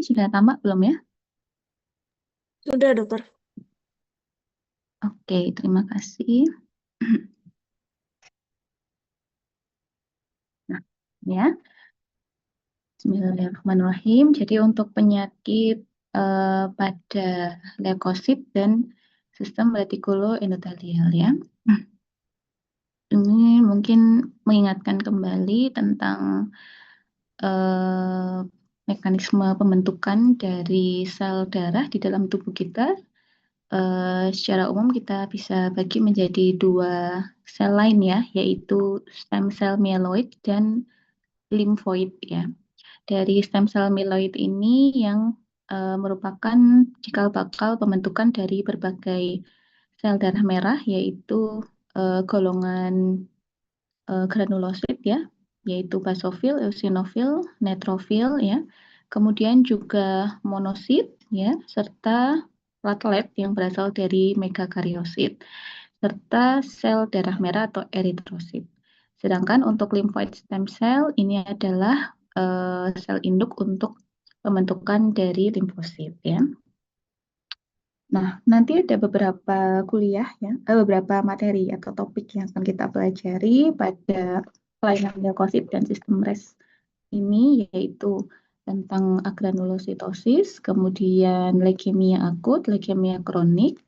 sudah tamat belum ya? Sudah, dokter. Oke, terima kasih. Nah, ya, Bismillahirrahmanirrahim. Jadi untuk penyakit pada leukosit dan sistem retikuloendotelial ya. Ini mungkin mengingatkan kembali tentang eh, mekanisme pembentukan dari sel darah di dalam tubuh kita. Secara umum kita bisa bagi menjadi dua sel lain ya, yaitu stem cell mieloid dan limfoid ya. Dari stem cell mieloid ini yang merupakan cikal bakal pembentukan dari berbagai sel darah merah, yaitu golongan granulosit ya, yaitu basofil, eosinofil, neutrofil ya. Kemudian juga monosit ya, serta platelet yang berasal dari megakariosit, serta sel darah merah atau eritrosit. Sedangkan untuk lymphoid stem cell ini adalah sel induk untuk pembentukan dari limfosit ya. Nah, nanti ada beberapa kuliah ya, beberapa materi atau topik yang akan kita pelajari pada kelainan leukosit dan sistem res ini, yaitu tentang agranulositosis, kemudian leukemia akut, leukemia kronik,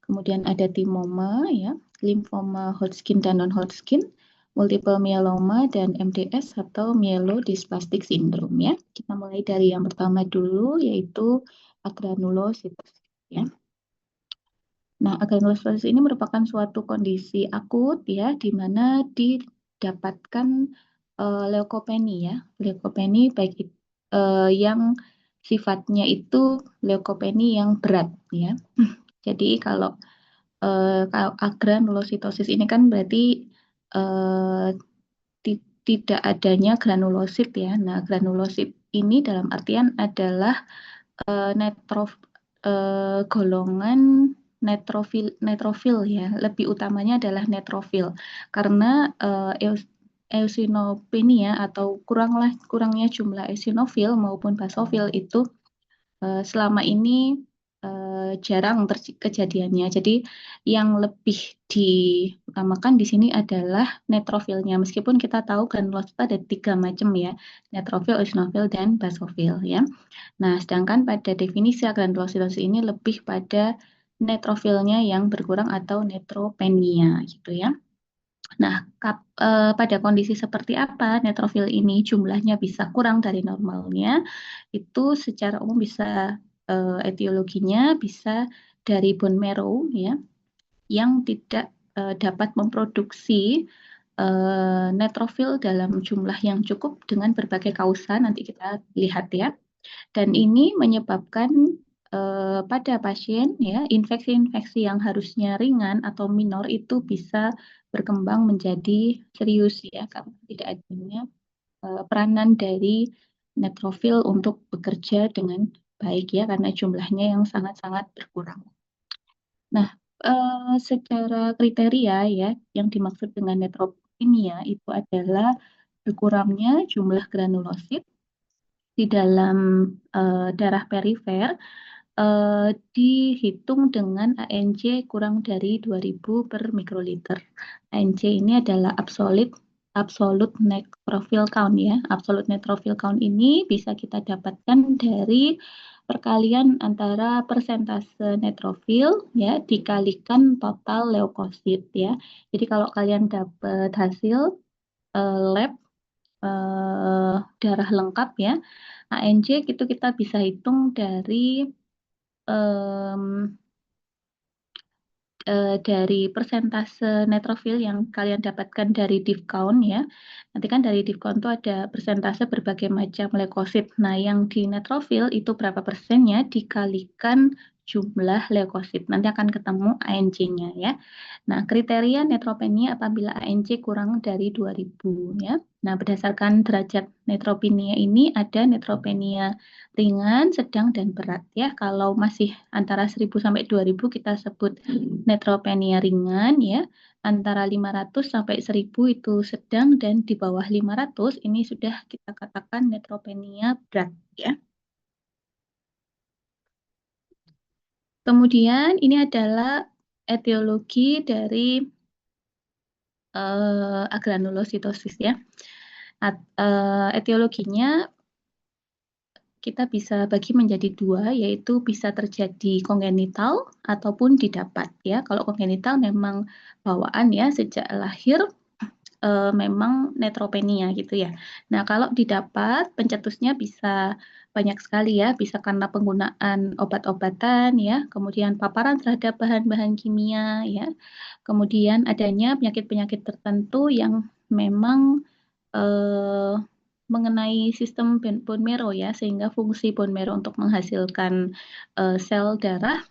kemudian ada timoma ya, limfoma Hodgkin dan non-Hodgkin, multiple myeloma dan MDS atau myelodysplastic syndrome ya. Kita mulai dari yang pertama dulu, yaitu agranulositosis ya. Nah, agangliostosis ini merupakan suatu kondisi akut ya, di mana didapatkan leukopeni ya. Leukopeni baik yang sifatnya itu leukopeni yang berat ya. Jadi kalau agranulositosis ini kan berarti eh, tidak adanya granulosit ya. Nah, granulosit ini dalam artian adalah golongan netrofil ya, lebih utamanya adalah netrofil karena eosinopenia atau kurangnya jumlah eosinofil maupun basofil itu selama ini jarang kejadiannya. Jadi yang lebih diutamakan di sini adalah netrofilnya. Meskipun kita tahu granulosit ada 3 macam ya, netrofil, eosinofil, dan basofil ya. Nah, sedangkan pada definisi granulositosis ini lebih pada neutrofilnya yang berkurang atau neutropenia gitu ya. Nah, pada kondisi seperti apa neutrofil ini jumlahnya bisa kurang dari normalnya, itu secara umum bisa etiologinya bisa dari bone marrow ya, yang tidak dapat memproduksi neutrofil dalam jumlah yang cukup dengan berbagai kausa, nanti kita lihat ya. Dan ini menyebabkan pada pasien ya infeksi-infeksi yang harusnya ringan atau minor itu bisa berkembang menjadi serius ya karena tidak adanya peranan dari neutrofil untuk bekerja dengan baik ya karena jumlahnya yang sangat-sangat berkurang. Nah, secara kriteria ya yang dimaksud dengan neutropenia itu adalah berkurangnya jumlah granulosit di dalam darah perifer eh, dihitung dengan ANC kurang dari 2000 per mikroliter. ANC ini adalah absolute neutrophil count ya. Absolute neutrophil count ini bisa kita dapatkan dari perkalian antara persentase neutrofil ya dikalikan total leukosit ya. Jadi kalau kalian dapat hasil lab darah lengkap ya, ANC itu kita bisa hitung em, dari persentase neutrofil yang kalian dapatkan dari div count ya. Nanti kan dari div count itu ada persentase berbagai macam leukosit. Nah, yang di neutrofil itu berapa persennya dikalikan jumlah leukosit. Nanti akan ketemu ANC-nya ya. Nah, kriteria neutropenia apabila ANC kurang dari 2000 ya. Nah, berdasarkan derajat neutropenia ini ada neutropenia ringan, sedang, dan berat ya. Kalau masih antara 1000 sampai 2000 kita sebut neutropenia ringan ya. Antara 500 sampai 1000 itu sedang dan di bawah 500 ini sudah kita katakan neutropenia berat ya. Kemudian ini adalah etiologi dari agranulositosis ya. Etiologinya kita bisa bagi menjadi dua, yaitu bisa terjadi kongenital ataupun didapat ya. Kalau kongenital memang bawaan ya, sejak lahir memang neutropenia gitu ya. Nah, kalau didapat pencetusnya bisa banyak sekali ya, bisa karena penggunaan obat-obatan ya, kemudian paparan terhadap bahan-bahan kimia ya, kemudian adanya penyakit-penyakit tertentu yang memang eh, mengenai sistem bone marrow ya, sehingga fungsi bone marrow untuk menghasilkan sel darah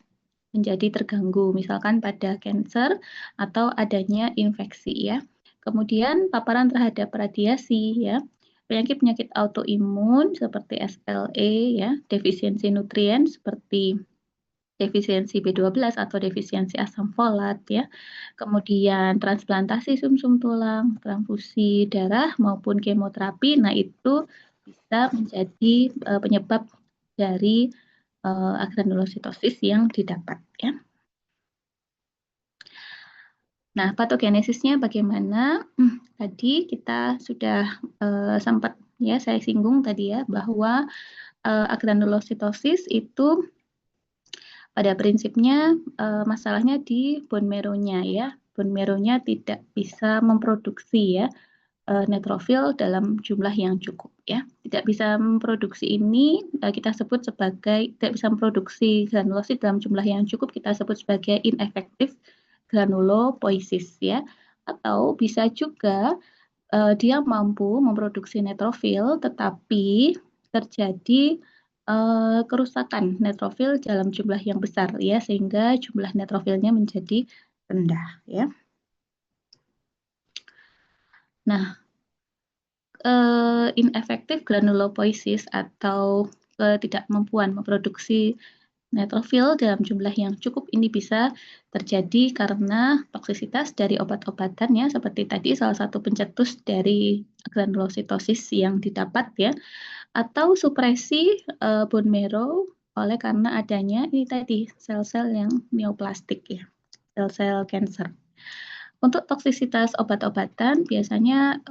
menjadi terganggu, misalkan pada kanker atau adanya infeksi ya. Kemudian paparan terhadap radiasi ya, penyakit-penyakit autoimun seperti SLE ya, defisiensi nutrien seperti defisiensi B12 atau defisiensi asam folat ya. Kemudian transplantasi sumsum tulang, transfusi darah maupun kemoterapi. Nah, itu bisa menjadi penyebab dari agranulositosis yang didapat ya. Nah, patogenesisnya bagaimana? Tadi kita sudah sempat ya saya singgung tadi ya bahwa agranulositosis itu pada prinsipnya masalahnya di bone marrow-nya ya. Bone marrow-nya tidak bisa memproduksi ya neutrofil dalam jumlah yang cukup ya. Tidak bisa memproduksi ini kita sebut sebagai tidak bisa memproduksi granulosit dalam jumlah yang cukup, kita sebut sebagai ineffective granulopoiesis ya. Atau bisa juga dia mampu memproduksi neutrofil tetapi terjadi kerusakan neutrofil dalam jumlah yang besar ya, sehingga jumlah neutrofilnya menjadi rendah ya. Nah, ineffective granulopoiesis atau ketidakmampuan memproduksi neutrofil dalam jumlah yang cukup ini bisa terjadi karena toksisitas dari obat-obatan ya, seperti tadi salah satu pencetus dari granulositosis yang didapat ya, atau supresi bone marrow oleh karena adanya ini tadi sel-sel yang neoplastik ya, sel-sel kanker. Untuk toksisitas obat-obatan, biasanya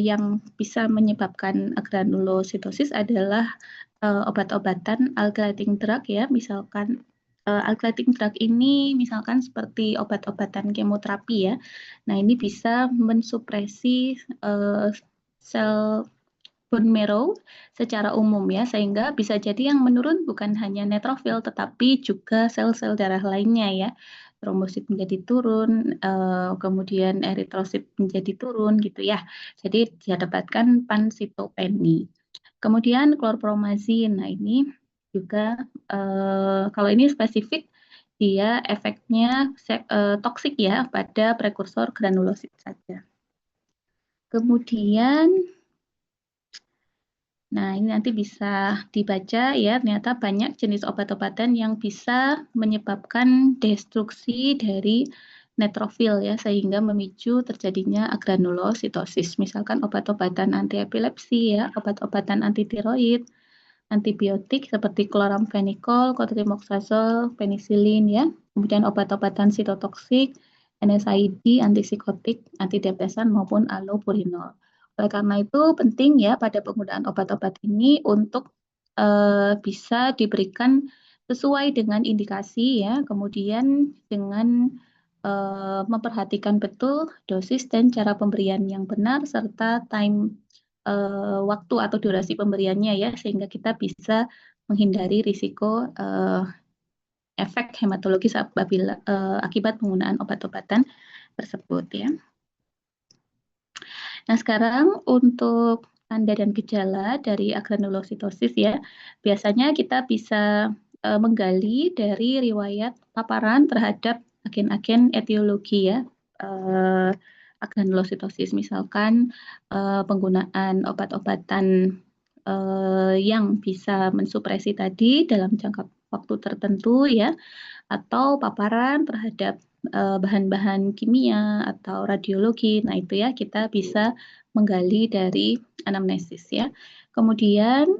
yang bisa menyebabkan granulositosis adalah obat-obatan alkylating drug ya, misalkan alkylating drug ini misalkan seperti obat-obatan kemoterapi ya. Nah, ini bisa mensupresi sel bone marrow secara umum ya, sehingga bisa jadi yang menurun bukan hanya neutrofil tetapi juga sel-sel darah lainnya ya. Trombosit menjadi turun, kemudian eritrosit menjadi turun gitu ya. Jadi didapatkan pansitopeni. Kemudian klorpromazin, nah ini juga kalau ini spesifik dia efeknya toksik ya pada prekursor granulosit saja. Kemudian nah, ini nanti bisa dibaca ya, ternyata banyak jenis obat-obatan yang bisa menyebabkan destruksi dari neutrofil ya, sehingga memicu terjadinya agranulositosis. Misalkan obat-obatan anti epilepsi ya, obat-obatan anti tiroid, antibiotik seperti chloramphenicol, cotrimoxazole, penisilin ya, kemudian obat-obatan sitotoksik, NSAID, antipsikotik, antidepresan maupun allopurinol. Oleh karena itu penting ya pada penggunaan obat-obat ini untuk bisa diberikan sesuai dengan indikasi ya, kemudian dengan memperhatikan betul dosis dan cara pemberian yang benar serta waktu atau durasi pemberiannya ya, sehingga kita bisa menghindari risiko efek hematologis apabila akibat penggunaan obat-obatan tersebut ya. Nah, sekarang untuk tanda dan gejala dari agranulositosis ya, biasanya kita bisa menggali dari riwayat paparan terhadap agen-agen etiologi ya, agranulositosis, misalkan penggunaan obat-obatan yang bisa mensupresi tadi dalam jangka waktu tertentu ya, atau paparan terhadap bahan-bahan kimia atau radiologi. Nah, itu ya kita bisa menggali dari anamnesis ya. Kemudian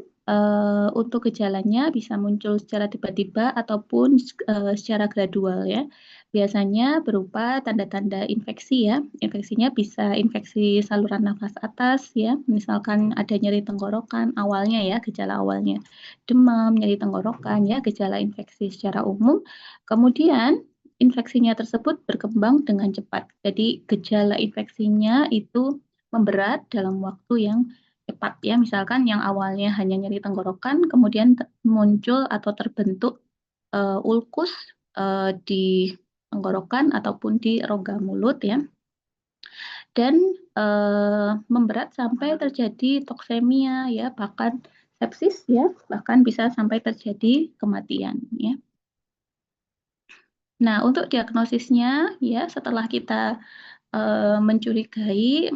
untuk gejalanya bisa muncul secara tiba-tiba ataupun secara gradual ya. Biasanya berupa tanda-tanda infeksi ya. Infeksinya bisa infeksi saluran nafas atas ya, misalkan ada nyeri tenggorokan awalnya ya, gejala awalnya. Demam, nyeri tenggorokan ya, gejala infeksi secara umum. Kemudian infeksinya tersebut berkembang dengan cepat. Jadi gejala infeksinya itu memberat dalam waktu yang cepat ya. Misalkan yang awalnya hanya nyeri tenggorokan, kemudian muncul atau terbentuk ulkus di tenggorokan ataupun di rongga mulut ya, dan memberat sampai terjadi toksemia ya, bahkan sepsis ya, bahkan bisa sampai terjadi kematian ya. Nah, untuk diagnosisnya ya, setelah kita mencurigai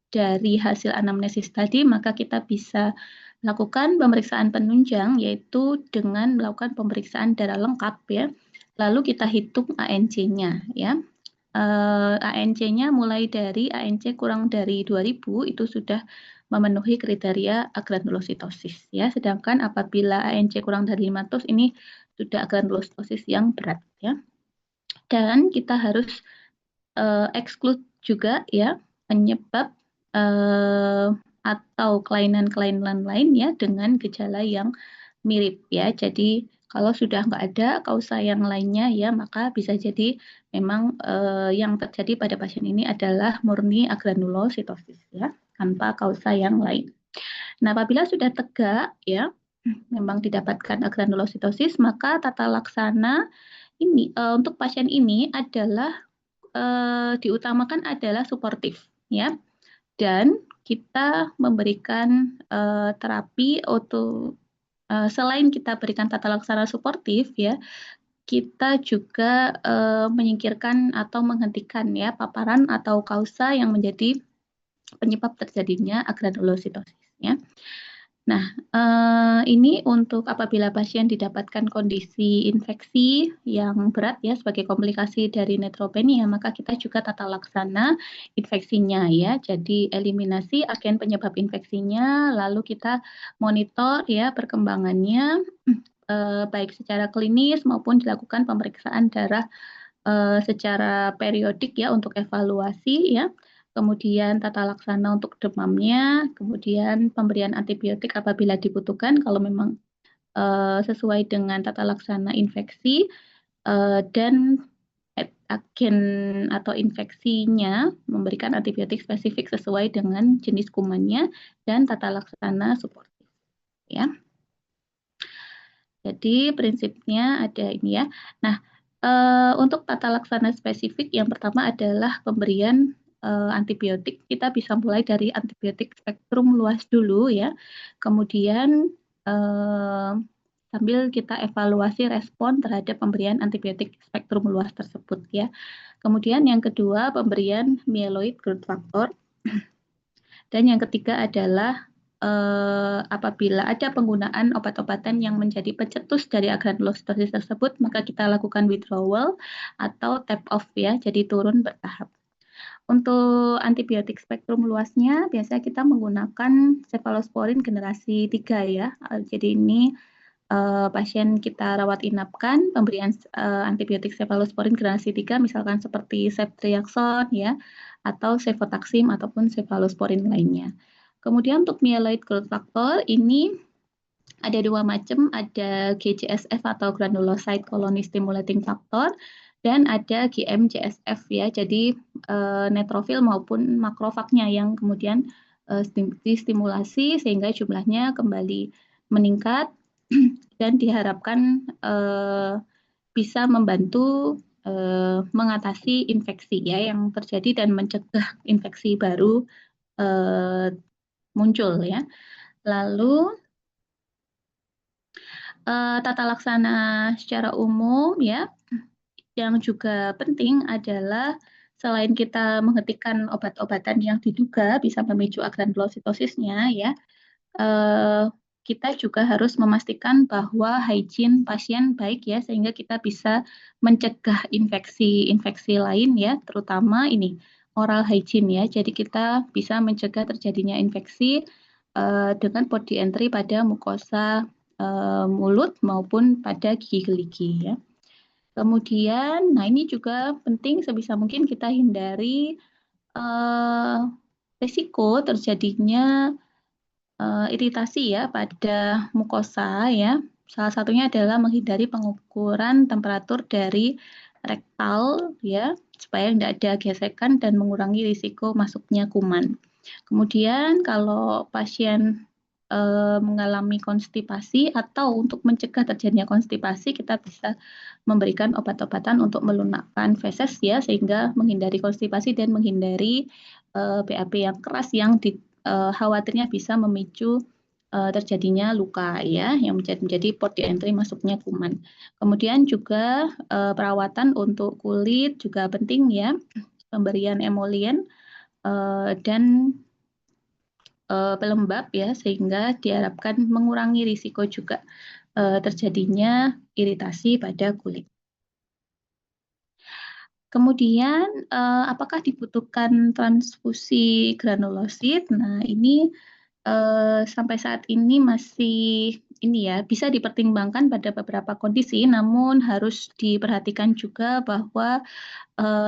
dari hasil anamnesis tadi, maka kita bisa lakukan pemeriksaan penunjang, yaitu dengan melakukan pemeriksaan darah lengkap ya. Lalu kita hitung ANC-nya ya. ANC-nya mulai dari ANC kurang dari 2000 itu sudah memenuhi kriteria agranulositosis ya. Sedangkan apabila ANC kurang dari 500 ini sudah agranulositosis yang berat ya. Dan kita harus exclude juga ya penyebab atau kelainan-kelainan lain ya dengan gejala yang mirip ya. Jadi kalau sudah nggak ada kausa yang lainnya ya, maka bisa jadi memang yang terjadi pada pasien ini adalah murni agranulositosis ya, tanpa kausa yang lain. Nah, apabila sudah tegak ya, memang didapatkan agranulositosis, maka tata laksana ini untuk pasien ini adalah diutamakan adalah suportif ya, dan kita memberikan terapi selain kita berikan tata laksana suportif ya, kita juga menyingkirkan atau menghentikan ya paparan atau kausa yang menjadi penyebab terjadinya agranulositosis ya. Nah, ini untuk apabila pasien didapatkan kondisi infeksi yang berat ya sebagai komplikasi dari neutropenia, maka kita juga tata laksana infeksinya ya. Jadi eliminasi agen penyebab infeksinya, lalu kita monitor ya perkembangannya baik secara klinis maupun dilakukan pemeriksaan darah secara periodik ya untuk evaluasi ya. Kemudian tata laksana untuk demamnya, kemudian pemberian antibiotik apabila dibutuhkan kalau memang sesuai dengan tata laksana infeksi, dan agen atau infeksinya memberikan antibiotik spesifik sesuai dengan jenis kumannya dan tata laksana suportif ya. Jadi prinsipnya ada ini ya. Nah, untuk tata laksana spesifik yang pertama adalah pemberian antibiotik. Kita bisa mulai dari antibiotik spektrum luas dulu ya. Kemudian sambil kita evaluasi respon terhadap pemberian antibiotik spektrum luas tersebut ya. Kemudian yang kedua pemberian myeloid growth factor. Dan yang ketiga adalah apabila ada penggunaan obat-obatan yang menjadi pencetus dari agranulositosis tersebut, maka kita lakukan withdrawal atau tap off ya, jadi turun bertahap. Untuk antibiotik spektrum luasnya, biasanya kita menggunakan cephalosporin generasi 3 ya. Jadi ini pasien kita rawat inapkan, pemberian antibiotik cephalosporin generasi 3, misalkan seperti ceftriaxone ya, atau cefotaxime ataupun cephalosporin lainnya. Kemudian untuk myeloid growth factor ini ada dua macam, ada GCSF atau granulocyte colony stimulating factor dan ada GM-CSF ya. Jadi neutrofil maupun makrofagnya yang kemudian distimulasi sehingga jumlahnya kembali meningkat dan diharapkan bisa membantu mengatasi infeksi ya yang terjadi dan mencegah infeksi baru muncul ya. Lalu tata laksana secara umum ya, yang juga penting adalah selain kita menghentikan obat-obatan yang diduga bisa memicu agranulositosisnya ya, kita juga harus memastikan bahwa hygiene pasien baik ya, sehingga kita bisa mencegah infeksi-infeksi lain ya, terutama ini oral hygiene ya. Jadi kita bisa mencegah terjadinya infeksi dengan port di entry pada mukosa mulut maupun pada gigi geligi ya. Kemudian, nah ini juga penting sebisa mungkin kita hindari risiko terjadinya iritasi ya pada mukosa ya. Salah satunya adalah menghindari pengukuran temperatur dari rektal ya supaya tidak ada gesekan dan mengurangi risiko masuknya kuman. Kemudian kalau pasien mengalami konstipasi atau untuk mencegah terjadinya konstipasi kita bisa memberikan obat-obatan untuk melunakkan feses ya sehingga menghindari konstipasi dan menghindari BAB yang keras yang khawatirnya bisa memicu terjadinya luka ya yang menjadi port di entry masuknya kuman. Kemudian juga perawatan untuk kulit juga penting ya, pemberian emolien dan pelembab ya sehingga diharapkan mengurangi risiko juga terjadinya iritasi pada kulit. Kemudian apakah dibutuhkan transfusi granulosit? Nah, ini sampai saat ini masih ini ya bisa dipertimbangkan pada beberapa kondisi, namun harus diperhatikan juga bahwa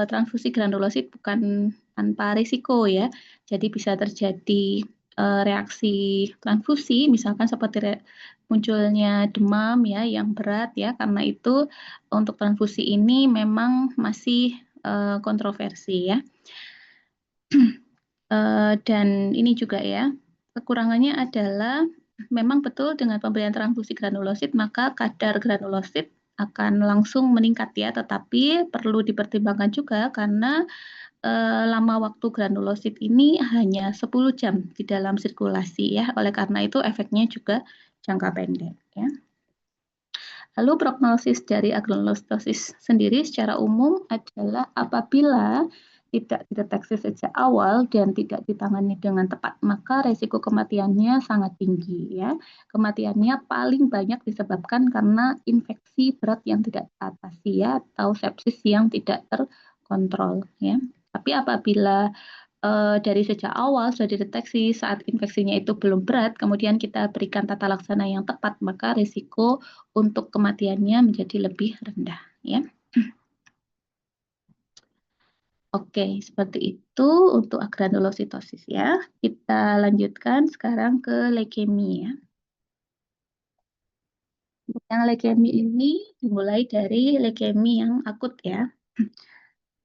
transfusi granulosit bukan tanpa risiko ya. Jadi bisa terjadi reaksi transfusi, misalkan seperti munculnya demam ya yang berat ya. Karena itu untuk transfusi ini memang masih kontroversi ya. Dan ini juga ya, kekurangannya adalah memang betul dengan pemberian transfusi granulosit maka kadar granulosit akan langsung meningkat ya, tetapi perlu dipertimbangkan juga karena lama waktu granulosit ini hanya 10 jam di dalam sirkulasi ya, oleh karena itu efeknya juga jangka pendek ya. Lalu prognosis dari agranulostosis sendiri secara umum adalah apabila tidak dideteksi sejak awal dan tidak ditangani dengan tepat, maka resiko kematiannya sangat tinggi ya. Kematiannya paling banyak disebabkan karena infeksi berat yang tidak teratasi ya atau sepsis yang tidak terkontrol ya. Tapi apabila dari sejak awal sudah dideteksi saat infeksinya itu belum berat, kemudian kita berikan tata laksana yang tepat, maka risiko untuk kematiannya menjadi lebih rendah. Ya. Oke, seperti itu untuk agranulositosis ya. Kita lanjutkan sekarang ke leukemia. Yang leukemia ini dimulai dari leukemia yang akut ya.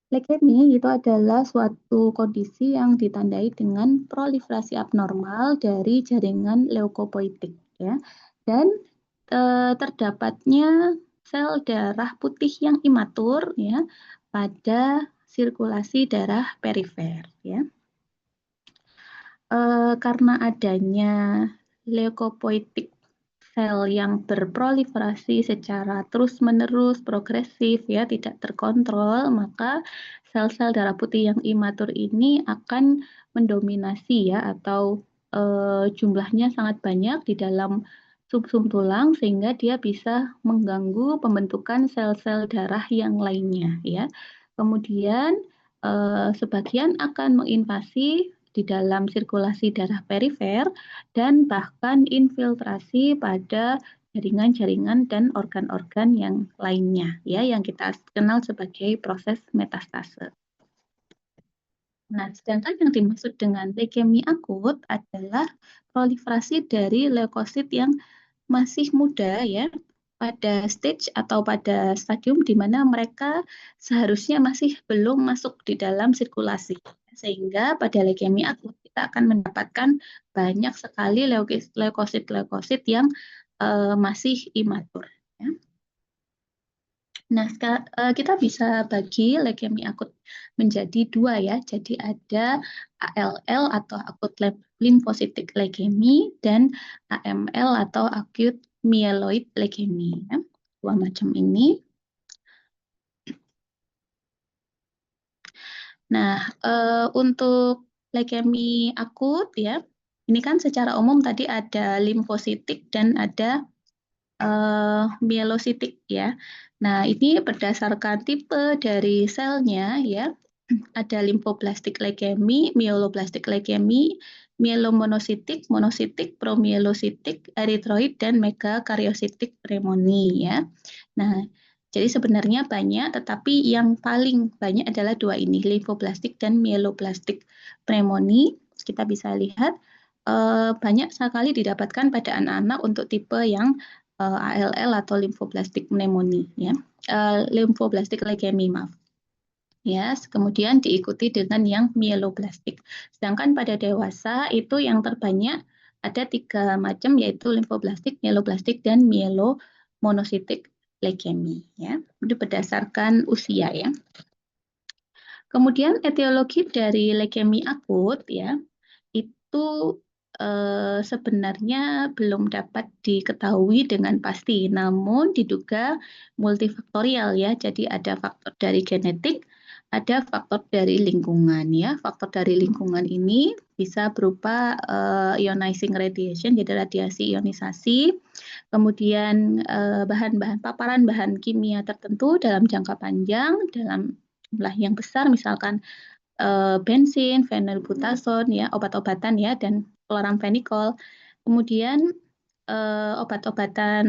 Leukemia itu adalah suatu kondisi yang ditandai dengan proliferasi abnormal dari jaringan leukopoietik ya. Dan terdapatnya sel darah putih yang imatur ya pada sirkulasi darah perifer ya. Karena adanya leukopoietik sel yang berproliferasi secara terus-menerus, progresif, ya, tidak terkontrol, maka sel-sel darah putih yang imatur ini akan mendominasi ya atau jumlahnya sangat banyak di dalam sumsum tulang sehingga dia bisa mengganggu pembentukan sel-sel darah yang lainnya ya. Kemudian sebagian akan menginvasi di dalam sirkulasi darah perifer dan bahkan infiltrasi pada jaringan-jaringan dan organ-organ yang lainnya ya yang kita kenal sebagai proses metastase. Nah, sedangkan yang dimaksud dengan leukemia akut adalah proliferasi dari leukosit yang masih muda ya pada stage atau pada stadium di mana mereka seharusnya masih belum masuk di dalam sirkulasi. Sehingga pada leukemia akut kita akan mendapatkan banyak sekali leukosit-leukosit yang masih imatur. Ya. Nah, kita bisa bagi leukemia akut menjadi dua ya. Jadi ada ALL atau akut limfocytic leukemia dan AML atau acute myeloid leukemia. Ya. Dua macam ini. Nah, untuk leukemia akut ya, ini kan secara umum tadi ada limfositik dan ada mielositik ya. Nah, ini berdasarkan tipe dari selnya ya. Ada lymphoblastic leukemia, myeloblastic leukemia, mielomonositik, monositik, promielositik, eritroid, dan megakaryositik pneumonia ya. Nah, jadi sebenarnya banyak, tetapi yang paling banyak adalah dua ini, limfoblastik dan mieloblastik pneumonia. Kita bisa lihat banyak sekali didapatkan pada anak-anak untuk tipe yang ALL atau limfoblastik pneumonia ya. Limfoblastik leukemia, maaf. Ya, kemudian diikuti dengan yang mieloblastik. Sedangkan pada dewasa itu yang terbanyak ada 3 macam, yaitu limfoblastik, mieloblastik, dan mielomonositik leukemia. Ya, itu berdasarkan usia ya. Kemudian etiologi dari leukemia akut ya itu sebenarnya belum dapat diketahui dengan pasti, namun diduga multifaktorial ya. Jadi ada faktor dari genetik, ada faktor dari lingkungan ya. Faktor dari lingkungan ini bisa berupa ionizing radiation, jadi radiasi ionisasi, kemudian bahan-bahan paparan bahan kimia tertentu dalam jangka panjang, dalam jumlah yang besar, misalkan bensin, phenylbutazone ya, obat-obatan ya, dan chloramphenicol. Kemudian obat-obatan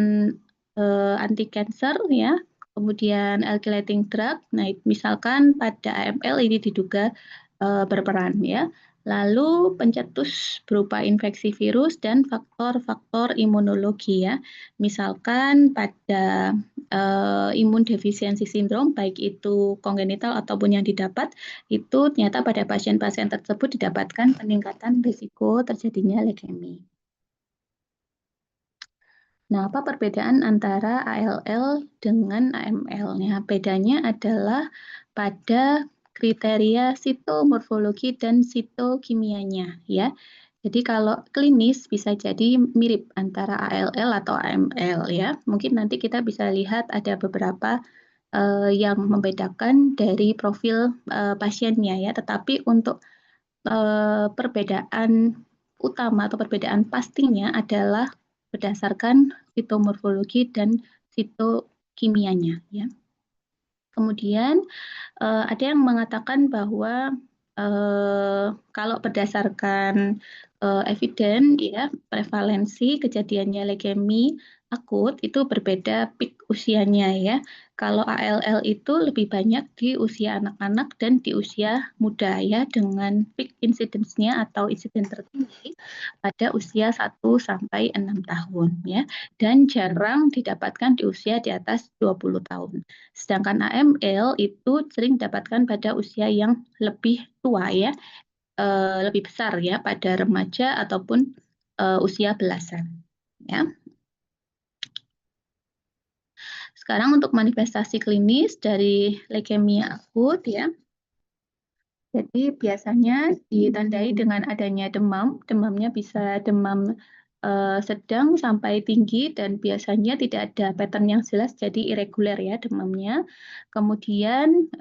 anti cancer ya, kemudian alkylating drug. Nah, misalkan pada AML ini diduga berperan ya. Lalu pencetus berupa infeksi virus dan faktor-faktor imunologi ya. Misalkan pada imun defisiensi sindrom, baik itu kongenital ataupun yang didapat, itu ternyata pada pasien-pasien tersebut didapatkan peningkatan risiko terjadinya leukemia. Nah, apa perbedaan antara ALL dengan AML-nya? Bedanya adalah pada kriteria sitomorfologi dan sitokimianya ya. Jadi kalau klinis bisa jadi mirip antara ALL atau AML ya. Mungkin nanti kita bisa lihat ada beberapa yang membedakan dari profil pasiennya ya. Tetapi untuk perbedaan utama atau perbedaan pastinya adalah berdasarkan sitomorfologi dan sitokimianya ya. Kemudian ada yang mengatakan bahwa kalau berdasarkan eviden ya, prevalensi kejadiannya leukemia akut itu berbeda peak usianya ya. Kalau ALL itu lebih banyak di usia anak-anak dan di usia muda ya, dengan peak incidence-nya atau insiden tertinggi pada usia 1 sampai 6 tahun ya, dan jarang didapatkan di usia di atas 20 tahun. Sedangkan AML itu sering didapatkan pada usia yang lebih tua ya, lebih besar ya, pada remaja ataupun usia belasan ya. Sekarang untuk manifestasi klinis dari leukemia akut ya. Jadi biasanya ditandai dengan adanya demam. Demamnya bisa demam sedang sampai tinggi dan biasanya tidak ada pattern yang jelas, jadi irregular ya demamnya. Kemudian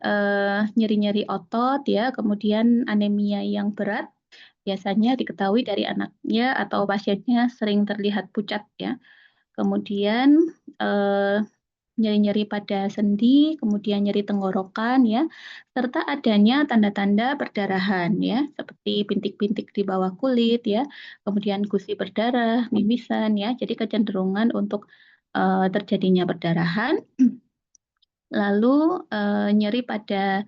nyeri-nyeri otot ya, kemudian anemia yang berat. Biasanya diketahui dari anaknya atau pasiennya sering terlihat pucat ya. Kemudian nyeri-nyeri pada sendi, kemudian nyeri tenggorokan ya, serta adanya tanda-tanda perdarahan ya, seperti bintik-bintik di bawah kulit ya, kemudian gusi berdarah, mimisan ya, jadi kecenderungan untuk terjadinya perdarahan. Lalu nyeri pada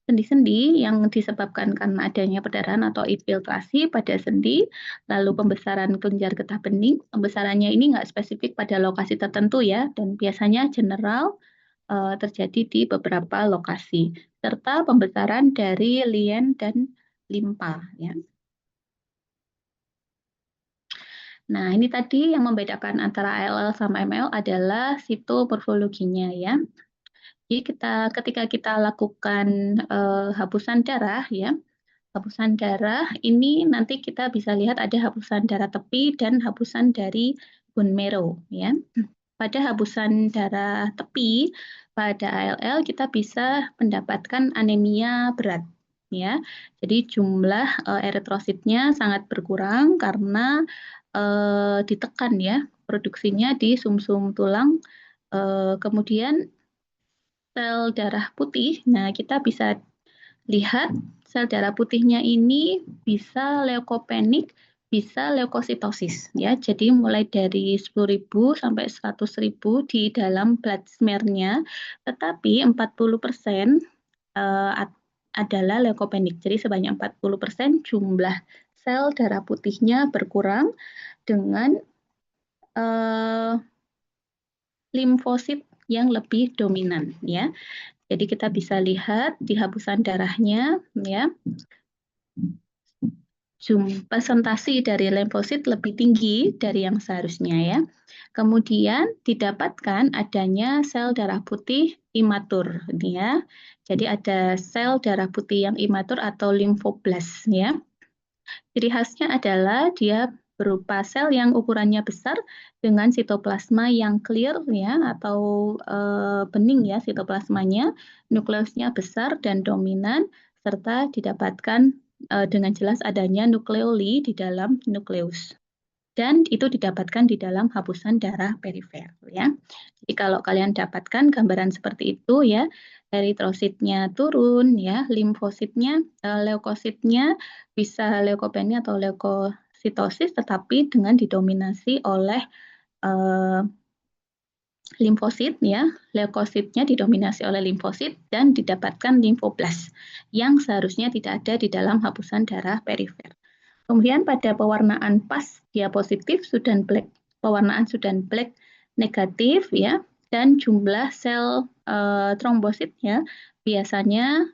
sendi-sendi yang disebabkan karena adanya perdarahan atau infiltrasi pada sendi, lalu pembesaran kelenjar getah bening. Pembesarannya ini nggak spesifik pada lokasi tertentu ya, dan biasanya general terjadi di beberapa lokasi, serta pembesaran dari lien dan limpa ya. Nah, ini tadi yang membedakan antara ALL sama ML adalah sitomorfologinya ya. Jadi ketika kita lakukan hapusan darah ya, hapusan darah ini nanti kita bisa lihat ada hapusan darah tepi dan hapusan dari bone marrow ya. Pada hapusan darah tepi pada ALL kita bisa mendapatkan anemia berat ya. Jadi jumlah eritrositnya sangat berkurang karena ditekan ya produksinya di sumsum tulang. Kemudian sel darah putih, nah kita bisa lihat sel darah putihnya ini bisa leukopenik, bisa leukositosis ya. Jadi mulai dari 10.000 sampai 100.000 di dalam blood smear-nya, tetapi 40% adalah leukopenik. Jadi sebanyak 40% jumlah sel darah putihnya berkurang dengan limfosit yang lebih dominan ya. Jadi kita bisa lihat di hapusan darahnya ya, presentasi dari limfosit lebih tinggi dari yang seharusnya ya. Kemudian didapatkan adanya sel darah putih imatur ya. Jadi ada sel darah putih yang imatur atau limfoblast ya. Ciri khasnya adalah dia berupa sel yang ukurannya besar dengan sitoplasma yang clear ya atau bening ya sitoplasmanya, nukleusnya besar dan dominan serta didapatkan dengan jelas adanya nukleoli di dalam nukleus. Dan itu didapatkan di dalam hapusan darah perifer ya. Jadi kalau kalian dapatkan gambaran seperti itu ya, eritrositnya turun ya, limfositnya, leukositnya bisa leukopenia atau leukositosis tetapi dengan didominasi oleh limfosit ya, leukositnya didominasi oleh limfosit dan didapatkan limfoblas yang seharusnya tidak ada di dalam hapusan darah perifer. Kemudian pada pewarnaan pas dia positif Sudan black, pewarnaan Sudan black negatif ya, dan jumlah sel trombosit ya biasanya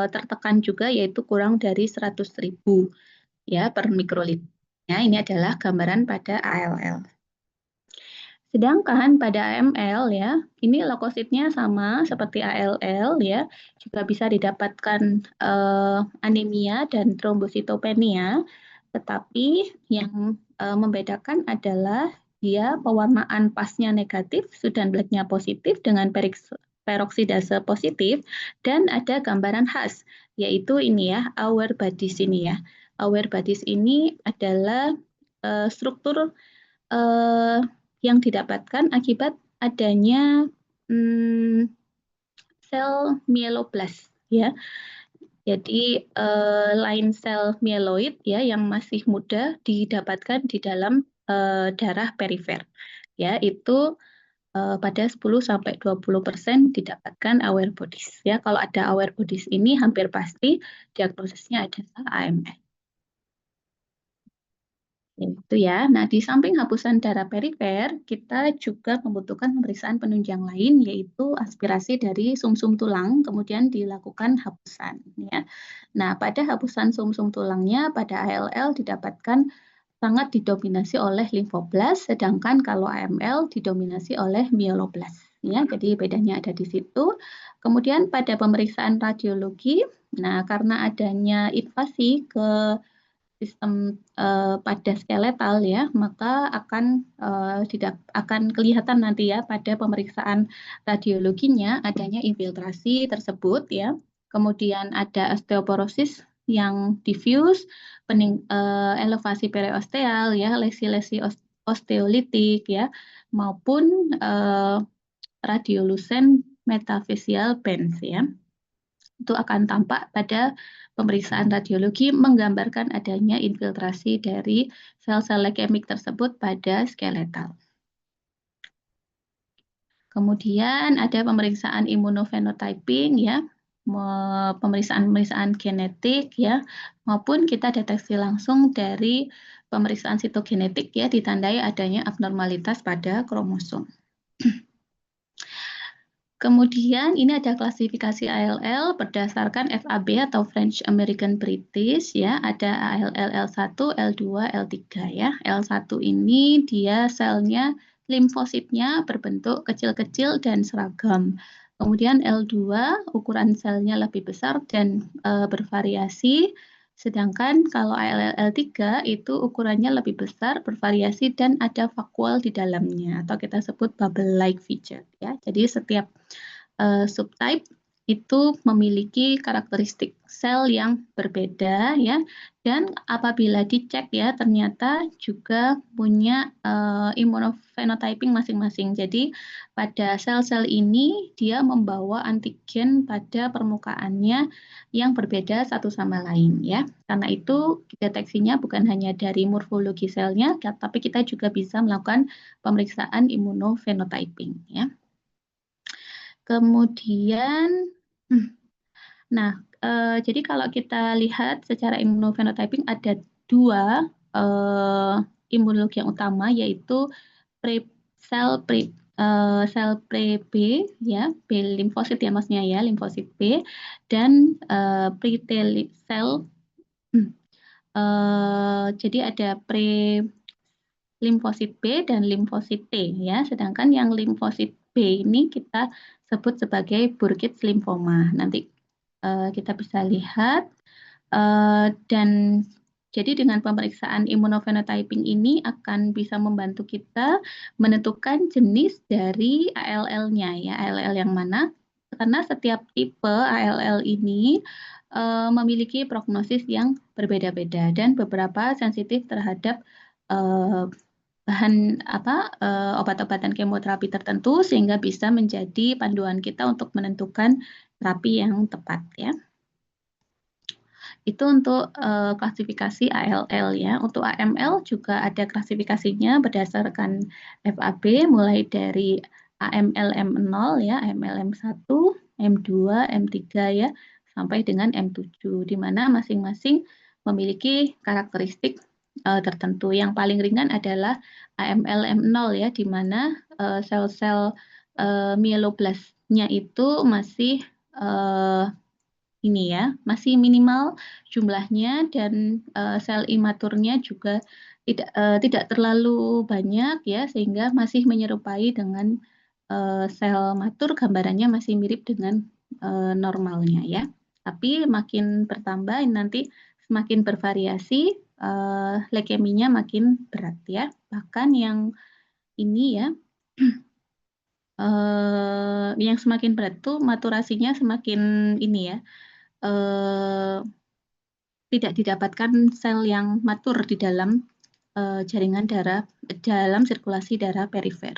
tertekan juga yaitu kurang dari 100.000 ya per mikroliter. Ya, ini adalah gambaran pada ALL. Sedangkan pada AML ya, ini leukositnya sama seperti ALL ya, juga bisa didapatkan anemia dan trombositopenia, tetapi yang membedakan adalah dia pewarnaan pasnya negatif, Sudan black-nya positif dengan peroksidase positif, dan ada gambaran khas, yaitu ini ya, Auer Badis ini ya. Auer Badis ini adalah struktur yang didapatkan akibat adanya sel mieloblast ya. Jadi lain sel mieloid ya yang masih muda didapatkan di dalam darah perifer. Ya, itu pada 10 sampai 20% didapatkan aware bodies. Ya, kalau ada aware bodies ini hampir pasti diagnosisnya adalah AML. Itu ya. Nah, di samping hapusan darah perifer, kita juga membutuhkan pemeriksaan penunjang lain, yaitu aspirasi dari sumsum tulang, kemudian dilakukan hapusan. Ya. Nah, pada hapusan sumsum tulangnya, pada ALL didapatkan sangat didominasi oleh limfoblas, sedangkan kalau AML didominasi oleh myeloblas. Ya, jadi bedanya ada di situ. Kemudian pada pemeriksaan radiologi, nah karena adanya invasi ke sistem pada skeletal ya, maka tidak akan kelihatan nanti ya pada pemeriksaan radiologinya adanya infiltrasi tersebut ya. Kemudian ada osteoporosis yang diffuse, elevasi periosteal ya, lesi-lesi osteolitik ya, maupun radiolucent metaphyseal bands ya. Itu akan tampak pada pemeriksaan radiologi menggambarkan adanya infiltrasi dari sel-sel leukemik tersebut pada skeletal. Kemudian ada pemeriksaan immunophenotyping ya, pemeriksaan genetik ya, maupun kita deteksi langsung dari pemeriksaan sitogenetik ya ditandai adanya abnormalitas pada kromosom. Kemudian ini ada klasifikasi ALL berdasarkan FAB atau French American British ya, ada ALL L1, L2, L3 ya. L1 ini dia selnya limfositnya berbentuk kecil-kecil dan seragam. Kemudian L2 ukuran selnya lebih besar dan bervariasi. Sedangkan kalau ALL L3 itu ukurannya lebih besar, bervariasi dan ada vakuol di dalamnya atau kita sebut bubble-like feature ya. Jadi setiap subtype itu memiliki karakteristik sel yang berbeda ya, dan apabila dicek ya ternyata juga punya immunophenotyping masing-masing. Jadi pada sel-sel ini dia membawa antigen pada permukaannya yang berbeda satu sama lain ya. Karena itu deteksinya bukan hanya dari morfologi selnya, tapi kita juga bisa melakukan pemeriksaan immunophenotyping ya. Kemudian, nah, jadi kalau kita lihat secara immunofenotyping ada dua imunologi yang utama, yaitu pre sel pre sel pre-B ya, B limfosit ya maksudnya ya, limfosit B, dan pre-T sel. Jadi ada pre limfosit B dan limfosit T ya. Sedangkan yang limfosit B ini kita sebut sebagai Burkitt's lymphoma. Nanti kita bisa lihat dan jadi dengan pemeriksaan immunophenotyping ini akan bisa membantu kita menentukan jenis dari ALL-nya ya, ALL yang mana? Karena setiap tipe ALL ini memiliki prognosis yang berbeda-beda dan beberapa sensitif terhadap bahan obat-obatan kemoterapi tertentu sehingga bisa menjadi panduan kita untuk menentukan terapi yang tepat ya. Itu untuk klasifikasi ALL ya. Untuk AML juga ada klasifikasinya berdasarkan FAB mulai dari AML M0 ya, AML M1, M2, M3 ya, sampai dengan M7 di mana masing-masing memiliki karakteristik tertentu. Yang paling ringan adalah AML M0 ya, di mana sel-sel mieloblastnya itu masih ini ya, masih minimal jumlahnya dan sel imaturnya juga tidak terlalu banyak ya, sehingga masih menyerupai dengan sel matur, gambarannya masih mirip dengan normalnya ya. Tapi makin bertambah nanti semakin bervariasi, leukeminya makin berat ya. Bahkan yang ini ya, yang semakin berat tuh maturasinya semakin ini ya, tidak didapatkan sel yang matur di dalam jaringan darah, dalam sirkulasi darah perifer.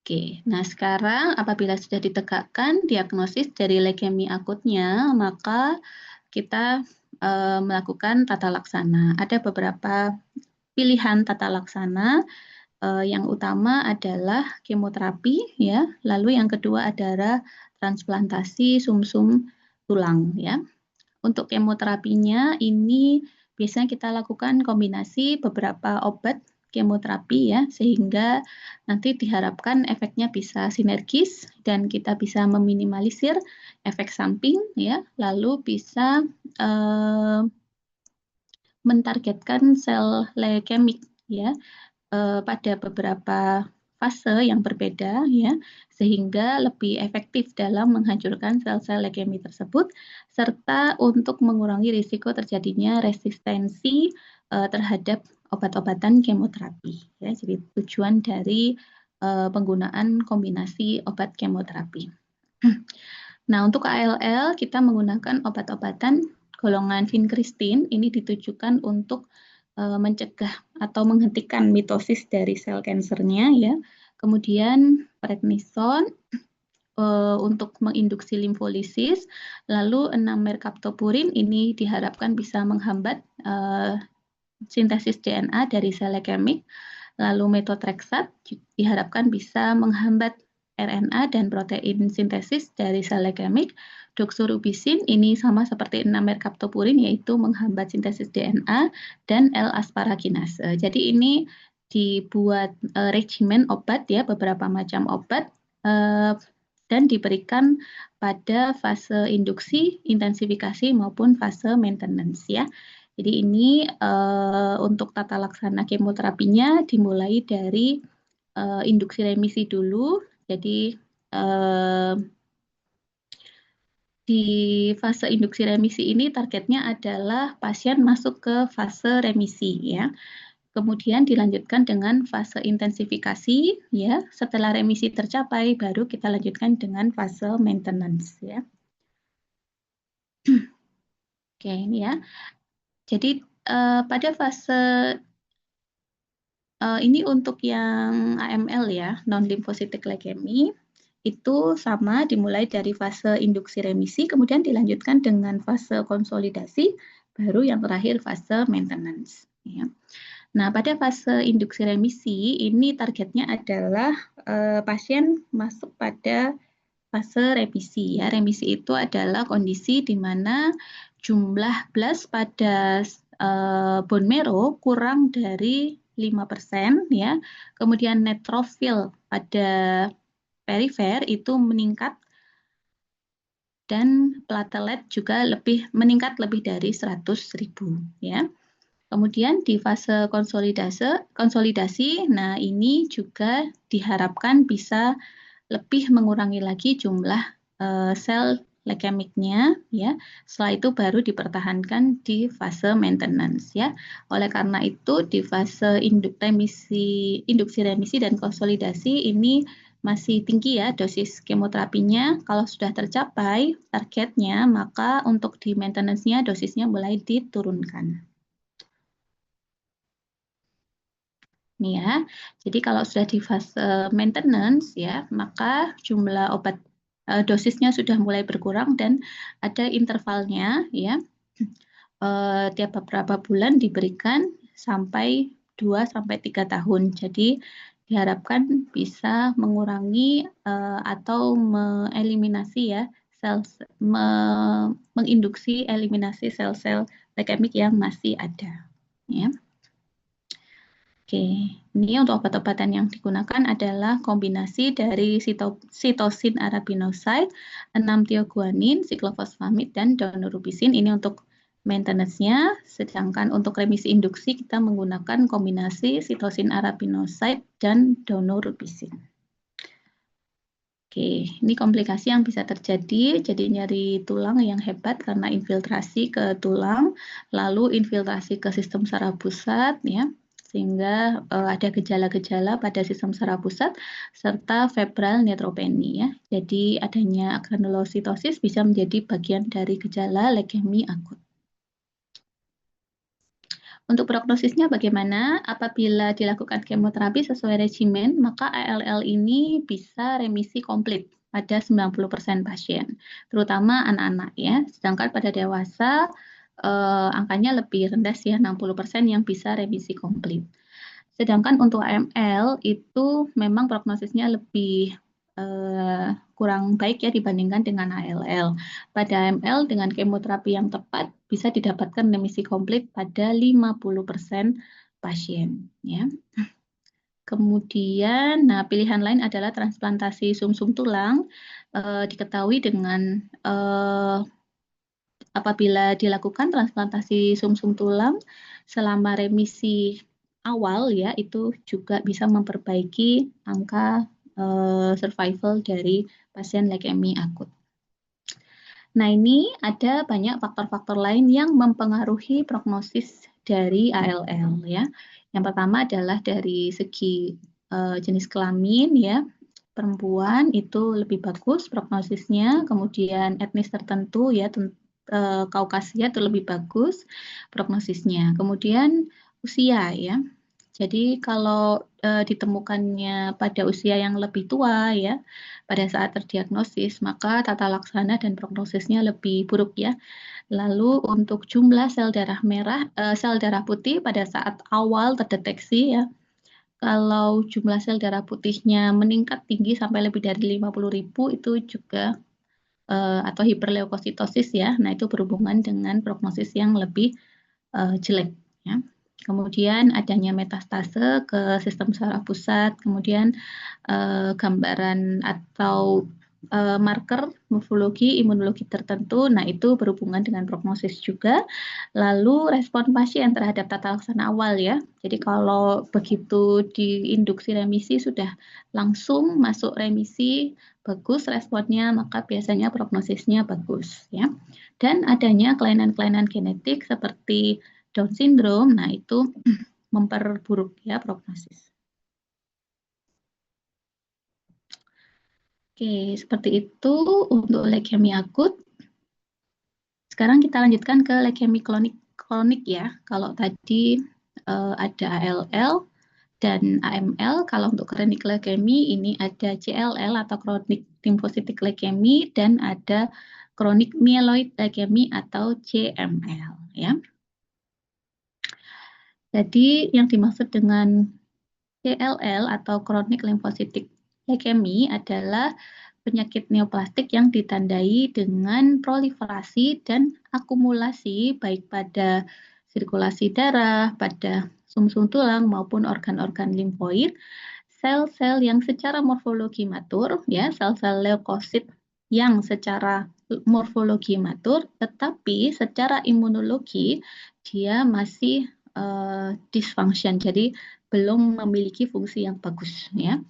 Oke, nah sekarang apabila sudah ditegakkan diagnosis dari leukemia akutnya, maka kita melakukan tata laksana. Ada beberapa pilihan tata laksana. Yang utama adalah kemoterapi, ya. Lalu yang kedua adalah transplantasi sumsum tulang, ya. Untuk kemoterapinya ini biasanya kita lakukan kombinasi beberapa obat kemoterapi ya, sehingga nanti diharapkan efeknya bisa sinergis dan kita bisa meminimalisir efek samping ya, lalu bisa mentargetkan sel leukemik ya pada beberapa fase yang berbeda ya, sehingga lebih efektif dalam menghancurkan sel-sel leukemia tersebut serta untuk mengurangi risiko terjadinya resistensi terhadap obat-obatan kemoterapi ya. Jadi tujuan dari penggunaan kombinasi obat kemoterapi. Nah, untuk ALL kita menggunakan obat-obatan golongan vinkristin. Ini ditujukan untuk mencegah atau menghentikan mitosis dari sel kansernya ya. Kemudian prednison untuk menginduksi limfolisis, lalu 6-merkaptopurin ini diharapkan bisa menghambat sintesis DNA dari sel leukemik, lalu methotrexate diharapkan bisa menghambat RNA dan protein sintesis dari sel leukemik. Doxorubicin ini sama seperti 6-merkaptopurin yaitu menghambat sintesis DNA dan L-asparaginase. Jadi ini dibuat regimen obat ya, beberapa macam obat dan diberikan pada fase induksi, intensifikasi maupun fase maintenance ya. Jadi ini untuk tata laksana kemoterapinya dimulai dari induksi remisi dulu. Jadi di fase induksi remisi ini targetnya adalah pasien masuk ke fase remisi ya. kemudian dilanjutkan dengan fase intensifikasi, ya. Setelah remisi tercapai, baru kita lanjutkan dengan fase maintenance, ya. Oke, ini ya. Jadi pada fase ini untuk yang AML ya, non-limfositik leukemia, itu sama dimulai dari fase induksi remisi, kemudian dilanjutkan dengan fase konsolidasi, baru yang terakhir fase maintenance. Ya. Nah, pada fase induksi remisi, ini targetnya adalah pasien masuk pada fase remisi. Ya. Remisi itu adalah kondisi di mana jumlah blast pada bone marrow kurang dari 5%, ya. Kemudian neutrofil pada perifer itu meningkat dan platelet juga meningkat lebih dari 100.000, ya. Kemudian di fase konsolidasi, nah ini juga diharapkan bisa lebih mengurangi lagi jumlah sel leukemiknya, ya. Setelah itu baru dipertahankan di fase maintenance, ya. Oleh karena itu di fase induksi remisi dan konsolidasi ini masih tinggi ya dosis kemoterapinya. Kalau sudah tercapai targetnya, maka untuk di maintenance-nya dosisnya mulai diturunkan. Nih ya, jadi kalau sudah di fase maintenance ya, maka jumlah obat dosisnya sudah mulai berkurang dan ada intervalnya ya. Tiap beberapa bulan diberikan sampai 2-3 tahun. Jadi diharapkan bisa mengurangi atau mengeliminasi ya menginduksi eliminasi sel-sel leukemik yang masih ada. Ya. Oke, ini untuk obat-obatan yang digunakan adalah kombinasi dari sitosin arabinoside, 6-tioguanin, siklofosfamid, dan daunorubicin. Ini untuk maintenance-nya, sedangkan untuk remisi induksi kita menggunakan kombinasi sitosin arabinoside dan daunorubicin. Oke, ini komplikasi yang bisa terjadi, jadi nyeri tulang yang hebat karena infiltrasi ke tulang, lalu infiltrasi ke sistem saraf pusat, ya, sehingga ada gejala-gejala pada sistem saraf pusat serta febral neutropenia, ya. Jadi adanya granulositosis bisa menjadi bagian dari gejala leukemia akut. Untuk prognosisnya bagaimana? Apabila dilakukan kemoterapi sesuai regimen, maka ALL ini bisa remisi komplit pada 90% pasien, terutama anak-anak ya. Sedangkan pada dewasa angkanya lebih rendah sih, 60% yang bisa remisi komplit. Sedangkan untuk AML itu memang prognosisnya lebih kurang baik ya dibandingkan dengan ALL. Pada AML dengan kemoterapi yang tepat bisa didapatkan remisi komplit pada 50% pasien, ya. Kemudian, nah pilihan lain adalah transplantasi sumsum tulang. Diketahui dengan apabila dilakukan transplantasi sumsum tulang selama remisi awal ya itu juga bisa memperbaiki angka survival dari pasien leukemia akut. Nah, ini ada banyak faktor-faktor lain yang mempengaruhi prognosis dari ALL ya. Yang pertama adalah dari segi jenis kelamin ya. Perempuan itu lebih bagus prognosisnya, kemudian etnis tertentu ya Kaukasia itu lebih bagus prognosisnya. Kemudian usia ya. Jadi kalau ditemukannya pada usia yang lebih tua ya, pada saat terdiagnosis, maka tata laksana dan prognosisnya lebih buruk ya. Lalu untuk jumlah sel darah merah, sel darah putih pada saat awal terdeteksi ya, kalau jumlah sel darah putihnya meningkat tinggi sampai lebih dari 50.000 itu juga atau hiperleukositosis ya. Nah, itu berhubungan dengan prognosis yang lebih jelek ya. Kemudian adanya metastase ke sistem saraf pusat, kemudian gambaran atau marker morfologi imunologi tertentu, nah itu berhubungan dengan prognosis juga. Lalu respon pasien terhadap tata laksana awal ya. Jadi kalau begitu diinduksi remisi sudah langsung masuk remisi, bagus responnya, maka biasanya prognosisnya bagus ya. Dan adanya kelainan-kelainan genetik seperti Down syndrome, nah itu memperburuk ya prognosis. Oke, seperti itu untuk leukemia akut. Sekarang kita lanjutkan ke leukemia kronik ya. Kalau tadi ada ALL dan AML, kalau untuk kronik leukemia ini ada CLL atau kronik limfositik leukemia dan ada kronik myeloid leukemia atau CML ya. Jadi yang dimaksud dengan CLL atau kronik limfositik leukemia adalah penyakit neoplastik yang ditandai dengan proliferasi dan akumulasi baik pada sirkulasi darah, pada sumsum tulang maupun organ-organ limfoid, sel-sel yang secara morfologi matur, ya sel-sel leukosit yang secara morfologi matur, tetapi secara imunologi dia masih dysfunction, jadi belum memiliki fungsi yang bagus, ya.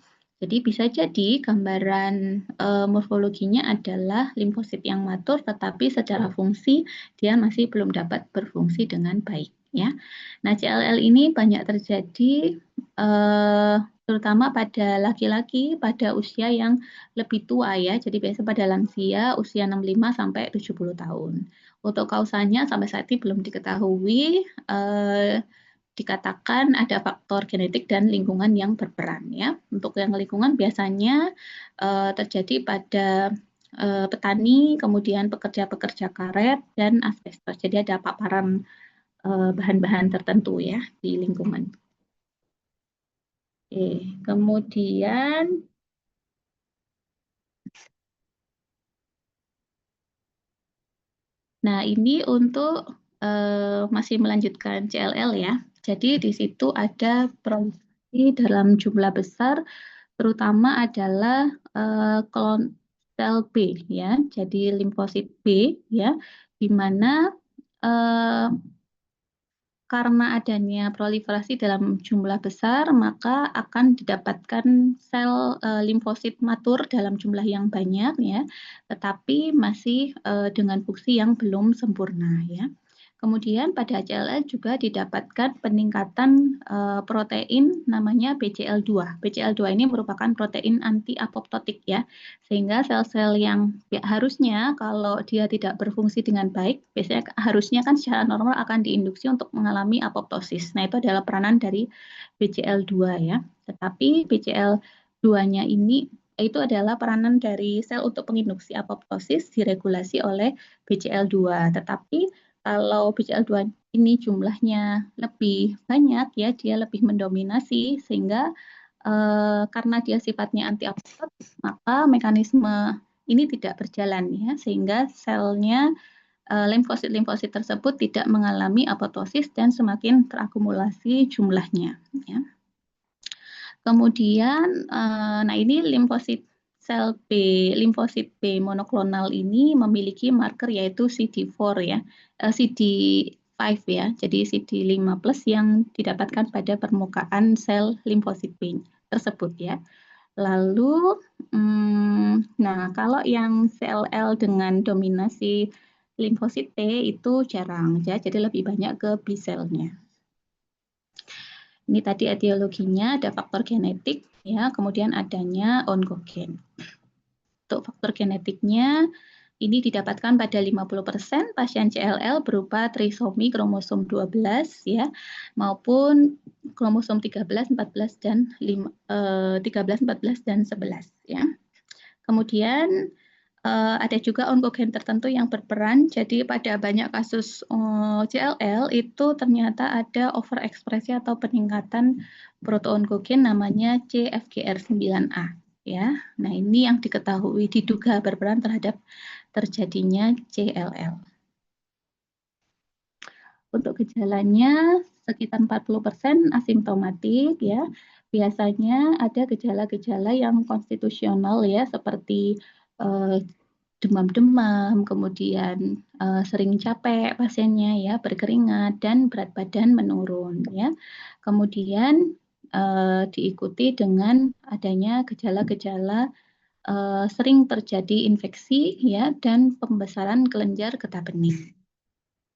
Jadi bisa jadi gambaran morfologinya adalah limfosit yang matur, tetapi secara fungsi dia masih belum dapat berfungsi dengan baik, ya. Nah, CLL ini banyak terjadi terutama pada laki-laki pada usia yang lebih tua ya. Jadi biasa pada lansia usia 65 sampai 70 tahun. Untuk kausanya sampai saat ini belum diketahui. Dikatakan ada faktor genetik dan lingkungan yang berperan ya. Untuk yang lingkungan biasanya terjadi pada petani, kemudian pekerja-pekerja karet dan asbestos. Jadi ada paparan bahan-bahan tertentu ya di lingkungan. Oke, kemudian nah ini untuk masih melanjutkan CLL ya. Jadi di situ ada proliferasi dalam jumlah besar, terutama adalah klon sel B ya. Jadi limfosit B ya, di mana karena adanya proliferasi dalam jumlah besar, maka akan didapatkan sel limfosit matur dalam jumlah yang banyak ya, tetapi masih dengan fungsi yang belum sempurna ya. Kemudian pada CLL juga didapatkan peningkatan protein namanya BCL2. BCL2 ini merupakan protein anti-apoptotik ya, sehingga sel-sel yang ya, harusnya kalau dia tidak berfungsi dengan baik, biasanya harusnya kan secara normal akan diinduksi untuk mengalami apoptosis. Nah, itu adalah peranan dari BCL2 ya. Tetapi BCL2-nya ini itu adalah peranan dari sel untuk menginduksi apoptosis diregulasi oleh BCL2. Tetapi kalau BCL2 ini jumlahnya lebih banyak ya, dia lebih mendominasi sehingga karena dia sifatnya anti-apoptotik, maka mekanisme ini tidak berjalan ya, sehingga selnya limfosit-limfosit tersebut tidak mengalami apoptosis dan semakin terakumulasi jumlahnya ya. Kemudian nah ini limfosit sel B, limfosit B monoklonal ini memiliki marker yaitu CD4 ya, CD5 ya, jadi CD5 plus yang didapatkan pada permukaan sel limfosit B tersebut ya. Lalu, nah kalau yang CLL dengan dominasi limfosit T itu jarang ya, jadi lebih banyak ke B cell-nya. Ini tadi etiologinya ada faktor genetik ya, kemudian adanya oncogen. Untuk faktor genetiknya ini didapatkan pada 50% pasien CLL berupa trisomi kromosom 12 ya, maupun kromosom 13, 14 dan 13, 14 dan 11 ya. Kemudian ada juga onkogen tertentu yang berperan. Jadi pada banyak kasus CLL itu ternyata ada overekspresi atau peningkatan protoonkogen namanya CFGR9A ya. Nah, ini yang diketahui diduga berperan terhadap terjadinya CLL. Untuk gejalanya sekitar 40% asimptomatik ya. Biasanya ada gejala-gejala yang konstitusional ya, seperti demam-demam, kemudian sering capek pasiennya ya, berkeringat dan berat badan menurun ya. Kemudian diikuti dengan adanya gejala-gejala sering terjadi infeksi ya dan pembesaran kelenjar getah bening.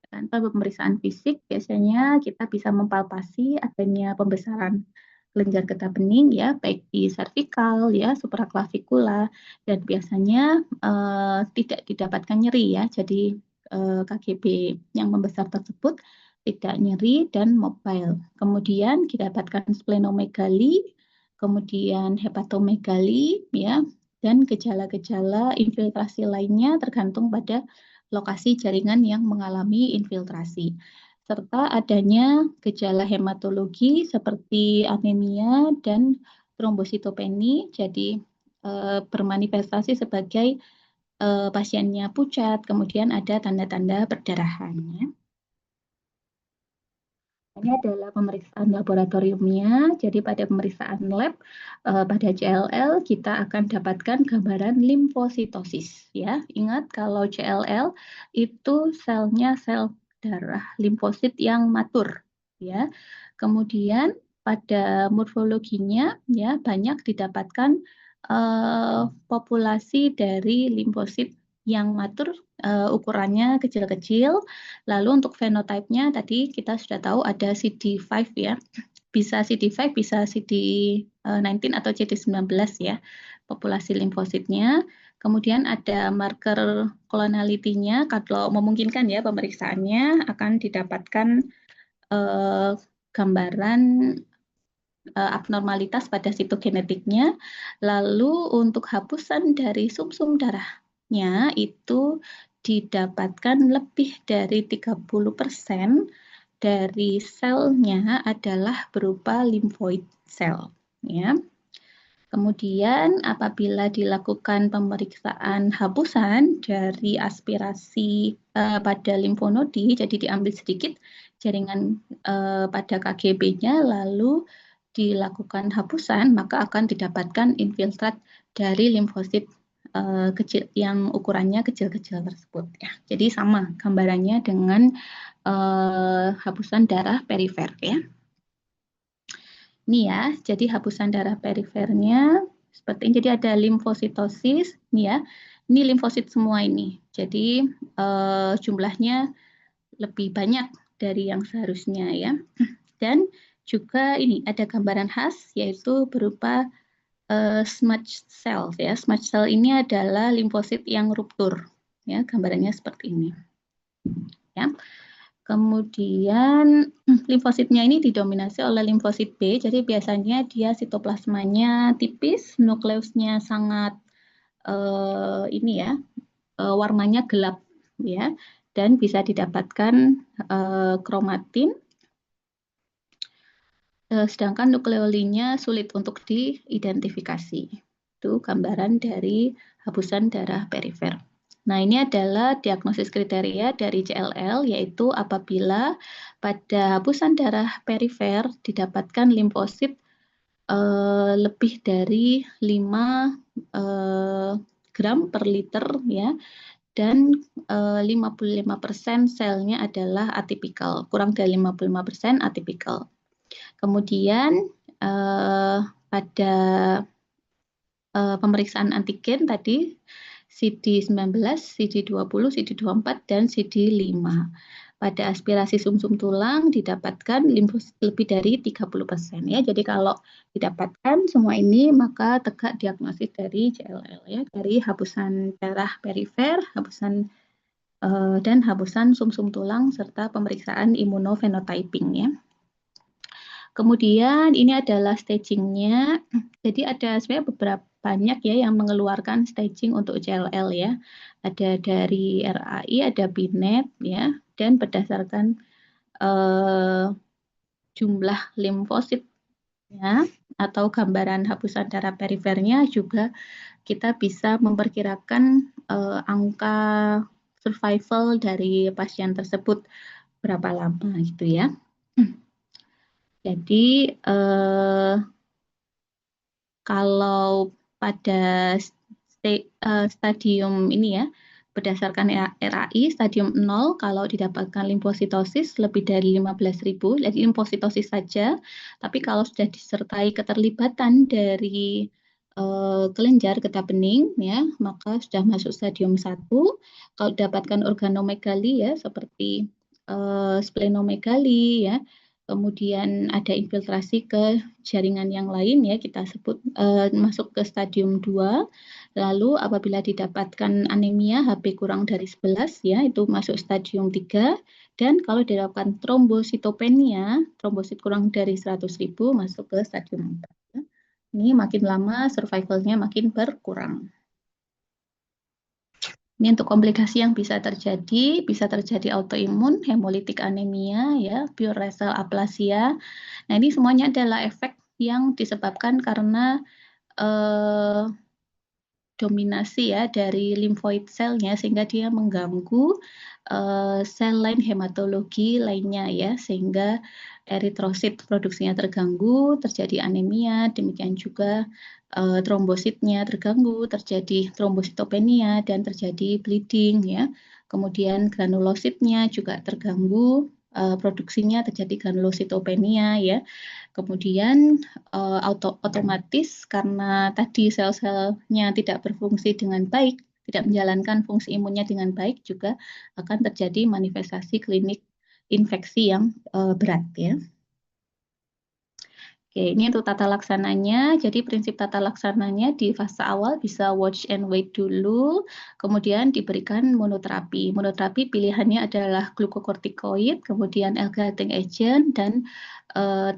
Tanpa pemeriksaan fisik, biasanya kita bisa mempalpasi adanya pembesaran kelenjar getah bening ya, baik di servikal ya, supraklavikula, dan biasanya tidak didapatkan nyeri ya. Jadi KGB yang membesar tersebut tidak nyeri dan mobile. Kemudian didapatkan splenomegali, kemudian hepatomegali ya, dan gejala-gejala infiltrasi lainnya tergantung pada lokasi jaringan yang mengalami infiltrasi, serta adanya gejala hematologi seperti anemia dan trombositopeni, jadi bermanifestasi sebagai pasiennya pucat, kemudian ada tanda-tanda perdarahan. Ini adalah pemeriksaan laboratoriumnya. Jadi pada pemeriksaan lab pada CLL kita akan dapatkan gambaran limfositosis ya. Ingat kalau CLL itu selnya sel darah limfosit yang matur ya. Kemudian pada morfologinya ya banyak didapatkan populasi dari limfosit yang matur ukurannya kecil-kecil. Lalu untuk fenotipenya tadi kita sudah tahu ada CD5 ya. Bisa CD5, bisa CD19 atau CD19 ya, populasi limfositnya. Kemudian ada marker klonalitinya, kalau memungkinkan ya pemeriksaannya akan didapatkan gambaran abnormalitas pada sitogenetiknya. Lalu untuk hapusan dari sumsum darahnya itu didapatkan lebih dari 30% dari selnya adalah berupa limfoid cell ya. Kemudian apabila dilakukan pemeriksaan hapusan dari aspirasi pada limfonodi, jadi diambil sedikit jaringan pada KGB-nya, lalu dilakukan hapusan, maka akan didapatkan infiltrat dari limfosit kecil yang ukurannya kecil-kecil tersebut. Ya. Jadi sama gambarannya dengan hapusan darah perifer ya. Ini ya, jadi hapusan darah perifernya seperti ini. Jadi ada limfositosis, nih ya. Ini limfosit semua ini. Jadi jumlahnya lebih banyak dari yang seharusnya ya. Dan juga ini ada gambaran khas yaitu berupa smudge cell ya. Smudge cell ini adalah limfosit yang ruptur ya. Gambarannya seperti ini. Ya. Kemudian limfositnya ini didominasi oleh limfosit B, jadi biasanya dia sitoplasmanya tipis, nukleusnya sangat ini ya, warnanya gelap ya, dan bisa didapatkan kromatin. Sedangkan nukleolinya sulit untuk diidentifikasi. Itu gambaran dari hapusan darah perifer. Nah, ini adalah diagnosis kriteria dari CLL, yaitu apabila pada hapusan darah perifer didapatkan limfosit lebih dari 5 gram per liter ya, dan 55% selnya adalah atipikal, kurang dari 55% atipikal. Kemudian pada pemeriksaan antigen tadi CD19, CD20, CD24, dan CD5. Pada aspirasi sumsum tulang didapatkan limfosit lebih dari 30% ya. Jadi kalau didapatkan semua ini maka tegak diagnosis dari CLL ya, dari hapusan darah perifer, hapusan dan hapusan sumsum tulang serta pemeriksaan imunofenotyping ya. Kemudian ini adalah stagingnya. Jadi ada sebenarnya beberapa banyak ya yang mengeluarkan staging untuk CLL ya. Ada dari RAI, ada BINET ya, dan berdasarkan jumlah limfosit ya atau gambaran hapusan darah perifernya juga kita bisa memperkirakan angka survival dari pasien tersebut berapa lama gitu ya. Jadi kalau pada stadium ini ya, berdasarkan RAI, stadium 0 kalau didapatkan limfositosis lebih dari 15.000, jadi limfositosis saja, tapi kalau sudah disertai keterlibatan dari kelenjar getah bening, ya, maka sudah masuk stadium 1. Kalau didapatkan organomegali ya, seperti splenomegali ya. Kemudian ada infiltrasi ke jaringan yang lain ya, kita sebut masuk ke stadium 2. Lalu apabila didapatkan anemia HB kurang dari 11 ya, itu masuk stadium 3. Dan kalau didapatkan trombositopenia, trombosit kurang dari 100.000 masuk ke stadium 4. Ya. Ini makin lama survivalnya makin berkurang. Ini untuk komplikasi yang bisa terjadi autoimun, hemolitik anemia, ya, pure cell aplasia. Nah, ini semuanya adalah efek yang disebabkan karena dominasi ya dari limfoid selnya sehingga dia mengganggu sel lain hematologi lainnya ya, sehingga eritrosit produksinya terganggu, terjadi anemia, demikian juga trombositnya terganggu, terjadi trombositopenia dan terjadi bleeding ya. Kemudian granulositnya juga terganggu, produksinya terjadi granulositopenia ya. Kemudian otomatis karena tadi sel-selnya tidak berfungsi dengan baik, tidak menjalankan fungsi imunnya dengan baik, juga akan terjadi manifestasi klinik infeksi yang berat ya. Oke, ini untuk tata laksananya. Jadi prinsip tata laksananya di fase awal bisa watch and wait dulu, kemudian diberikan monoterapi. Monoterapi pilihannya adalah glukokortikoid, kemudian L-gating agent, dan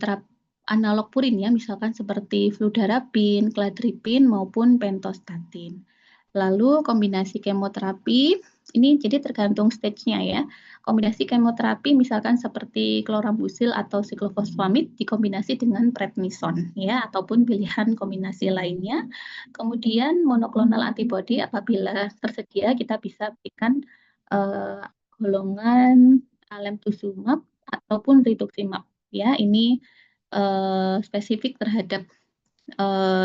terapi analog purin ya, misalkan seperti fludarabin, cladribin, maupun pentostatin. Lalu kombinasi kemoterapi, ini jadi tergantung stage-nya ya. Kombinasi kemoterapi misalkan seperti klorambusil atau siklofosfamid dikombinasi dengan prednison ya, ataupun pilihan kombinasi lainnya. Kemudian monoklonal antibody apabila tersedia kita bisa berikan golongan alemtuzumab ataupun rituximab ya. Ini spesifik terhadap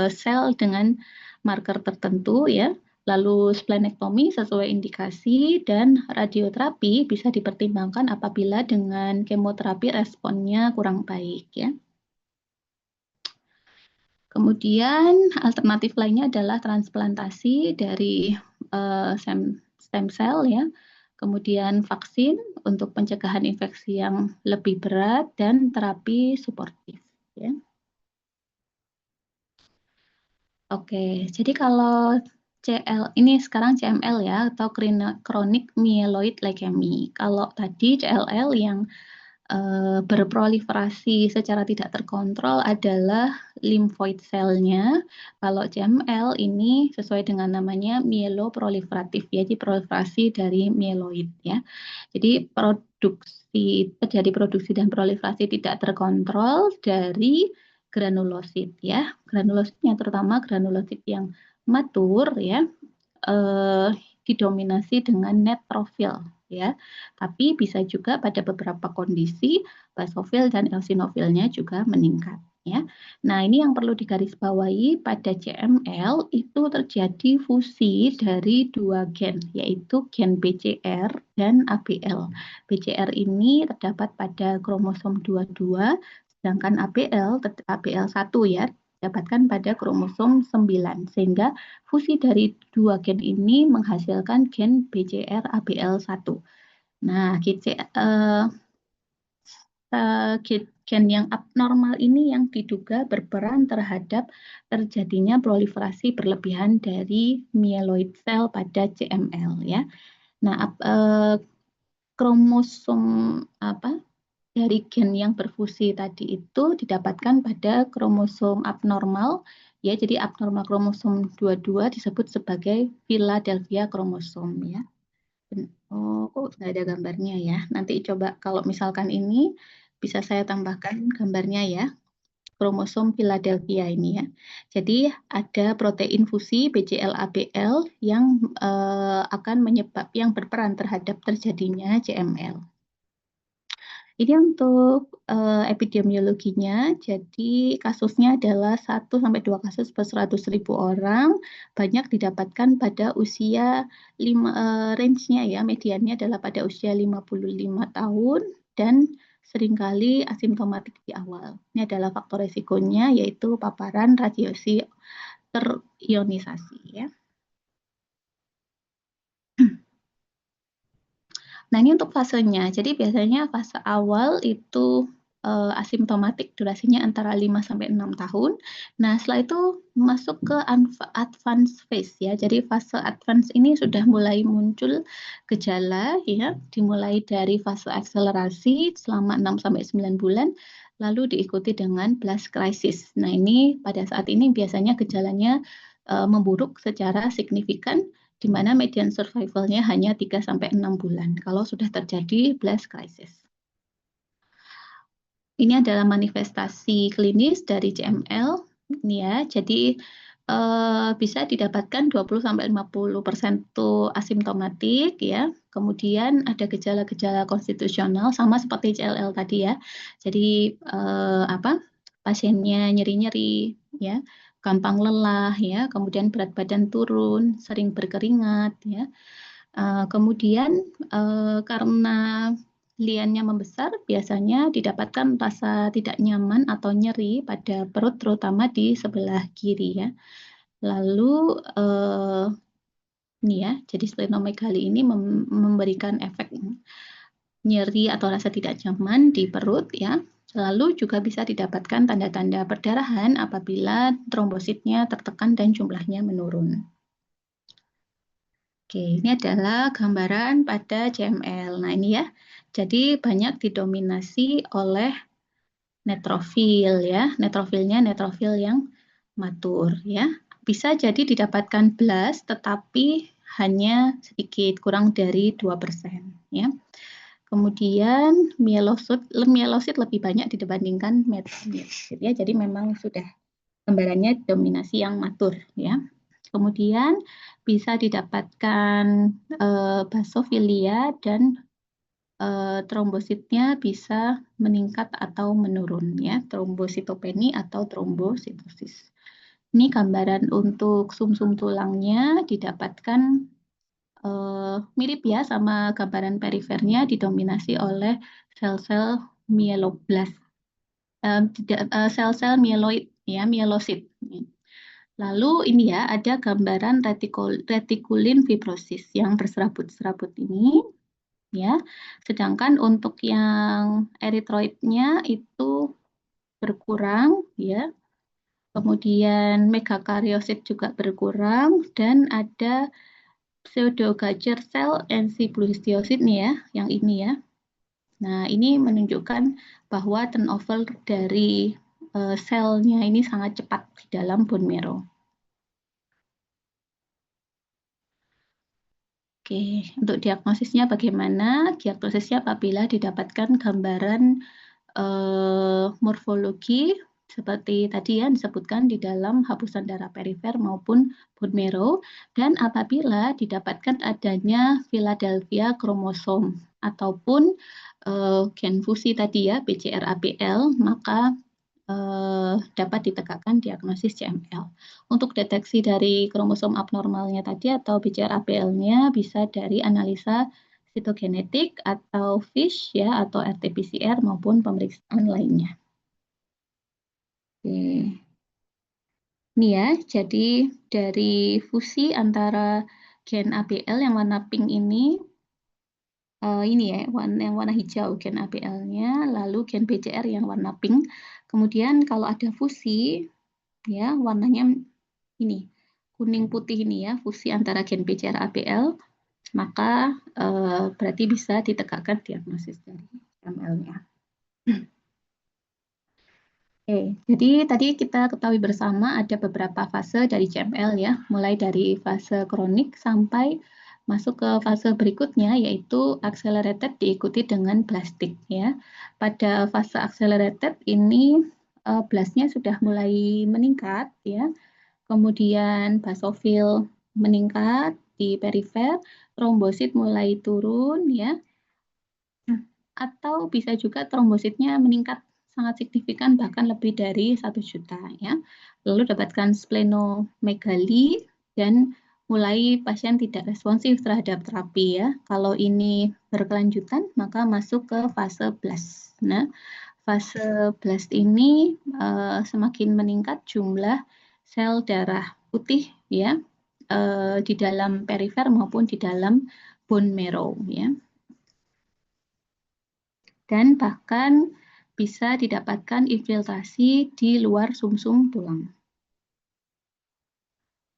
sel dengan marker tertentu ya. Lalu splenektomi sesuai indikasi dan radioterapi bisa dipertimbangkan apabila dengan kemoterapi responnya kurang baik ya. Kemudian alternatif lainnya adalah transplantasi dari stem cell ya. Kemudian vaksin untuk pencegahan infeksi yang lebih berat dan terapi suportif ya. Oke, jadi kalau ini sekarang CML ya, atau chronic myeloid leukemia. Kalau tadi CLL yang berproliferasi secara tidak terkontrol adalah limfoid selnya. Kalau CML ini sesuai dengan namanya mieloproliferatif ya, jadi proliferasi dari mieloid ya. Jadi terjadi produksi dan proliferasi tidak terkontrol dari granulosit ya. Granulositnya terutama granulosit yang matur ya, didominasi dengan neutrofil ya. Tapi bisa juga pada beberapa kondisi basofil dan eosinofilnya juga meningkat ya. Nah, ini yang perlu digarisbawahi pada CML itu terjadi fusi dari dua gen, yaitu gen BCR dan ABL. BCR ini terdapat pada kromosom 22, sedangkan ABL1 ya, didapatkan pada kromosom 9, sehingga fusi dari dua gen ini menghasilkan gen BCR-ABL1. Nah, gen yang abnormal ini yang diduga berperan terhadap terjadinya proliferasi berlebihan dari myeloid cell pada CML ya. Nah, kromosom dari gen yang berfusi tadi itu didapatkan pada kromosom abnormal ya. Jadi abnormal kromosom 22 disebut sebagai Philadelphia kromosom ya. Oh, kok nggak ada gambarnya ya. Nanti coba kalau misalkan ini bisa saya tambahkan gambarnya ya. Kromosom Philadelphia ini ya. Jadi ada protein fusi BCL-ABL yang yang berperan terhadap terjadinya CML. Ini untuk epidemiologinya, jadi kasusnya adalah 1-2 kasus per 100.000 orang, banyak didapatkan pada usia range-nya ya, mediannya adalah pada usia 55 tahun dan seringkali asimptomatik di awal. Ini adalah faktor resikonya yaitu paparan radiasi terionisasi ya. Nah, ini untuk fasenya. Jadi biasanya fase awal itu asimptomatik, durasinya antara 5 sampai 6 tahun. Nah, setelah itu masuk ke advance phase ya. Jadi fase advance ini sudah mulai muncul gejala ya, dimulai dari fase akselerasi selama 6 sampai 9 bulan lalu diikuti dengan blast crisis. Nah, ini pada saat ini biasanya gejalanya memburuk secara signifikan di mana median survival-nya hanya 3 sampai 6 bulan kalau sudah terjadi blast crisis. Ini adalah manifestasi klinis dari CML ya. Jadi bisa didapatkan 20 sampai 50% itu asimptomatik ya. Kemudian ada gejala-gejala konstitusional sama seperti CLL tadi ya. Jadi pasiennya nyeri-nyeri ya, gampang lelah ya, kemudian berat badan turun, sering berkeringat ya. Kemudian karena liannya membesar, biasanya didapatkan rasa tidak nyaman atau nyeri pada perut, terutama di sebelah kiri ya. Lalu ini ya, jadi splenomegali ini memberikan efek nyeri atau rasa tidak nyaman di perut ya. Lalu juga bisa didapatkan tanda-tanda perdarahan apabila trombositnya tertekan dan jumlahnya menurun. Oke, ini adalah gambaran pada CML. Nah, ini ya. Jadi banyak didominasi oleh neutrofil ya. Neutrofilnya neutrofil yang matur ya. Bisa jadi didapatkan blast tetapi hanya sedikit, kurang dari 2% ya. Kemudian mielosit lebih banyak dibandingkan metronosit ya. Jadi memang sudah gambarannya dominasi yang matur ya. Kemudian bisa didapatkan basofilia dan trombositnya bisa meningkat atau menurun ya, trombositopeni atau trombositosis. Ini gambaran untuk sumsum tulangnya didapatkan mirip ya sama gambaran perifernya, didominasi oleh sel-sel mieloblast, sel-sel mieloid ya, mielosit. Lalu ini ya, ada gambaran retikulin fibrosis yang berserabut-serabut ini ya. Sedangkan untuk yang eritroidnya itu berkurang ya. Kemudian megakaryosit juga berkurang dan ada pseudogager cell ensiblohistiosit nih ya, yang ini ya. Nah, ini menunjukkan bahwa turnover dari selnya ini sangat cepat di dalam bone marrow. Oke, untuk diagnosisnya bagaimana? Diagnosisnya apabila didapatkan gambaran morfologi seperti tadi yang disebutkan di dalam hapusan darah perifer maupun bone marrow, dan apabila didapatkan adanya Philadelphia kromosom ataupun gen fusi tadi ya, BCR-ABL, maka dapat ditegakkan diagnosis CML. Untuk deteksi dari kromosom abnormalnya tadi atau BCR-ABL-nya bisa dari analisa sitogenetik atau FISH ya atau RT-PCR maupun pemeriksaan lainnya. Oke. Ini ya, jadi dari fusi antara gen ABL yang warna pink ini ya, yang warna hijau gen ABL-nya, lalu gen BCR yang warna pink. Kemudian kalau ada fusi, ya warnanya ini kuning putih ini ya, fusi antara gen BCR ABL, maka berarti bisa ditegakkan diagnosis dari CML-nya. Oke, jadi tadi kita ketahui bersama ada beberapa fase dari CML ya, mulai dari fase kronik sampai masuk ke fase berikutnya yaitu accelerated diikuti dengan blastik ya. Pada fase accelerated ini blastnya sudah mulai meningkat ya, kemudian basofil meningkat di perifer, trombosit mulai turun ya, atau bisa juga trombositnya meningkat sangat signifikan bahkan lebih dari 1 juta ya. Lalu dapatkan splenomegali dan mulai pasien tidak responsif terhadap terapi ya. Kalau ini berkelanjutan maka masuk ke fase blast. Nah, fase blast ini semakin meningkat jumlah sel darah putih ya di dalam perifer maupun di dalam bone marrow ya. dan bahkan bisa didapatkan infiltrasi di luar sumsum tulang.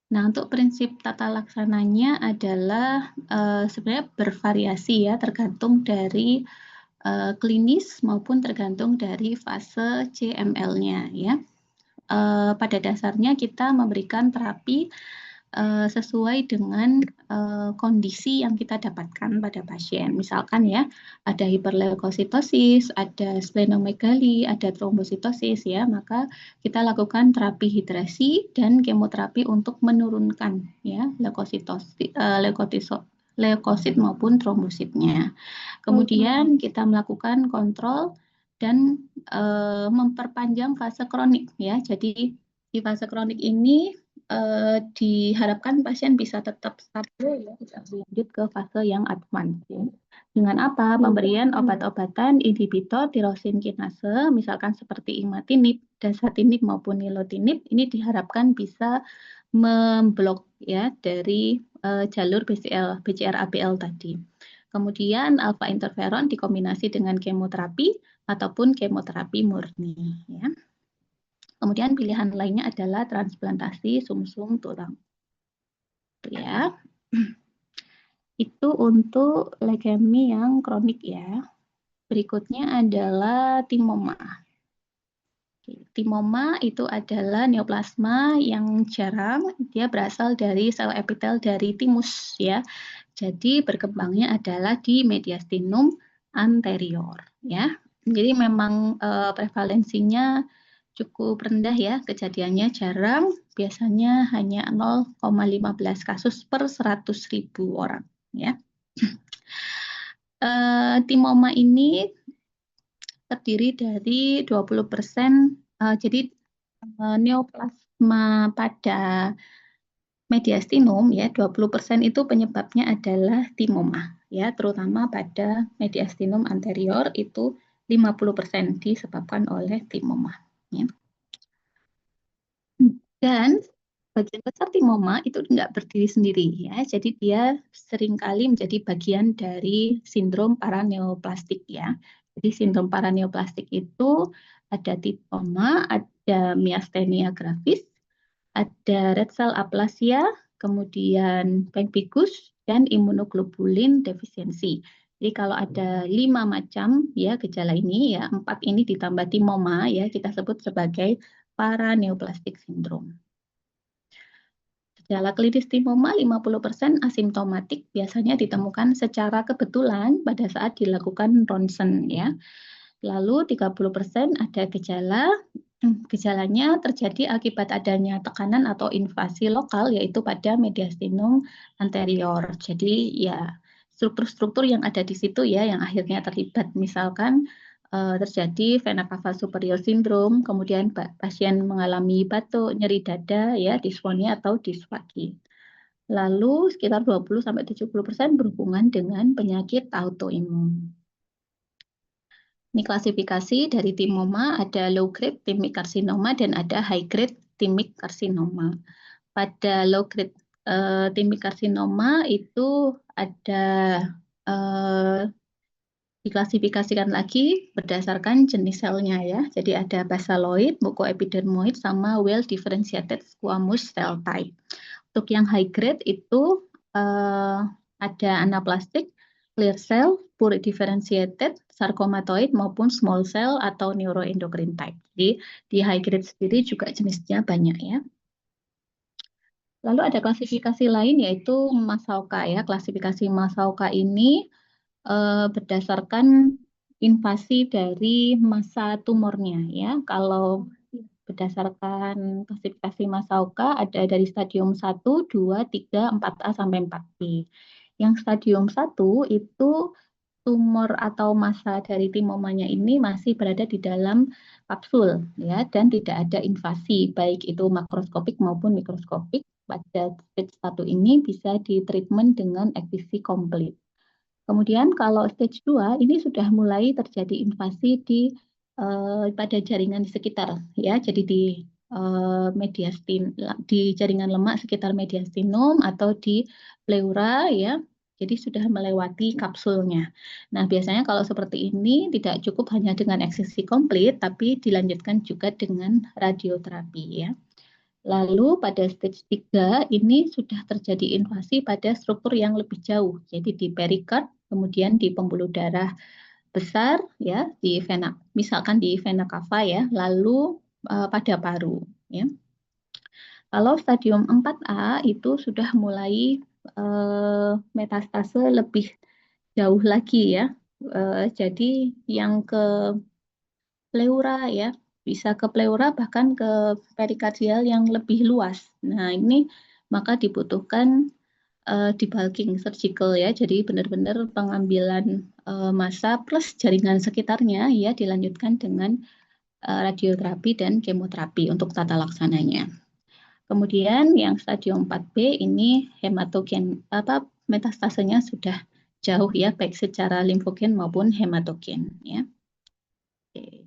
Nah, untuk prinsip tata laksananya adalah sebenarnya bervariasi ya, tergantung dari klinis maupun tergantung dari fase CML-nya ya. Pada dasarnya kita memberikan terapi sesuai dengan kondisi yang kita dapatkan pada pasien. Misalkan ya, ada hiperleukositosis, ada splenomegali, ada trombositosis ya, maka kita lakukan terapi hidrasi dan kemoterapi untuk menurunkan ya leukosit maupun trombositnya. Kemudian kita melakukan kontrol dan memperpanjang fase kronik ya. Jadi di fase kronik ini diharapkan pasien bisa tetap stabil ya, tidak berlanjut ke fase yang advance. Ya. Dengan apa? Pemberian obat-obatan inhibitor tirosin kinase, misalkan seperti imatinib, dasatinib maupun nilotinib, ini diharapkan bisa memblok ya dari jalur BCR-ABL tadi. Kemudian alfa interferon dikombinasi dengan kemoterapi ataupun kemoterapi murni. Ya. Kemudian pilihan lainnya adalah transplantasi sumsum tulang. Ya. Itu untuk leukemi yang kronik ya. Berikutnya adalah timoma. Timoma itu adalah neoplasma yang jarang, dia berasal dari sel epitel dari timus ya. Jadi berkembangnya adalah di mediastinum anterior ya. Jadi memang prevalensinya cukup rendah ya, kejadiannya jarang, biasanya hanya 0,15 kasus per 100.000 orang ya. Timoma ini terdiri dari 20%, jadi neoplasma pada mediastinum ya 20% itu penyebabnya adalah timoma ya, terutama pada mediastinum anterior itu 50% disebabkan oleh timoma ya. Dan bagian besar timoma itu tidak berdiri sendiri ya, jadi dia seringkali menjadi bagian dari sindrom paraneoplastik ya. Jadi sindrom paraneoplastik itu ada timoma, ada miastenia gravis, ada red cell aplasia, kemudian pemphigus, dan imunoglobulin defisiensi. Jadi kalau ada 5 macam ya gejala ini ya, 4 ini ditambah timoma ya, kita sebut sebagai paraneoplastic syndrome. Gejala klinis timoma 50% asimptomatik, biasanya ditemukan secara kebetulan pada saat dilakukan ronsen ya. Lalu 30% ada gejalanya terjadi akibat adanya tekanan atau invasi lokal yaitu pada mediastinum anterior. Jadi ya struktur-struktur yang ada di situ ya yang akhirnya terlibat, misalkan terjadi vena cava superior syndrome, kemudian pasien mengalami batuk, nyeri dada ya, disfonia atau disfagi. Lalu sekitar 20-70% berhubungan dengan penyakit autoimun. Ini klasifikasi dari timoma, ada low grade thymic carcinoma dan ada high grade thymic carcinoma. Pada low grade thymic carcinoma itu ada diklasifikasikan lagi berdasarkan jenis selnya ya. Jadi ada basaloid, mucoepidermoid, sama well differentiated squamous cell type. Untuk yang high grade itu ada anaplastik, clear cell, pluridifferentiated, sarkomatoid maupun small cell atau neuroendocrine type. Jadi di high grade sendiri juga jenisnya banyak ya. Lalu ada klasifikasi lain yaitu Massaoka ya. Klasifikasi Massaoka ini berdasarkan invasi dari massa tumornya ya. Kalau berdasarkan klasifikasi Massaoka ada dari stadium 1, 2, 3, 4A sampai 4B. Yang stadium 1 itu tumor atau massa dari timomanya ini masih berada di dalam kapsul ya dan tidak ada invasi baik itu makroskopik maupun mikroskopik. Pada stage 1 ini bisa ditreatment dengan FVC komplit. Kemudian kalau stage 2 ini sudah mulai terjadi invasi pada jaringan di sekitar ya. Jadi di di jaringan lemak sekitar mediastinum atau di pleura ya. Jadi sudah melewati kapsulnya. Nah, biasanya kalau seperti ini tidak cukup hanya dengan eksisi komplit, tapi dilanjutkan juga dengan radioterapi ya. Lalu pada stage 3 ini sudah terjadi invasi pada struktur yang lebih jauh, jadi di perikard, kemudian di pembuluh darah besar ya, di vena, misalkan di vena cava ya, lalu pada paru ya. Kalau stadium 4A itu sudah mulai metastase lebih jauh lagi ya. Jadi yang ke pleura ya, bisa ke pleura bahkan ke perikardial yang lebih luas. Nah, ini maka dibutuhkan debulking surgical ya. Jadi benar-benar pengambilan massa plus jaringan sekitarnya ya dilanjutkan dengan radioterapi dan kemoterapi untuk tata laksananya. Kemudian yang stadium 4B ini hematogen metastasenya sudah jauh ya, baik secara limfogen maupun hematogen ya. Oke.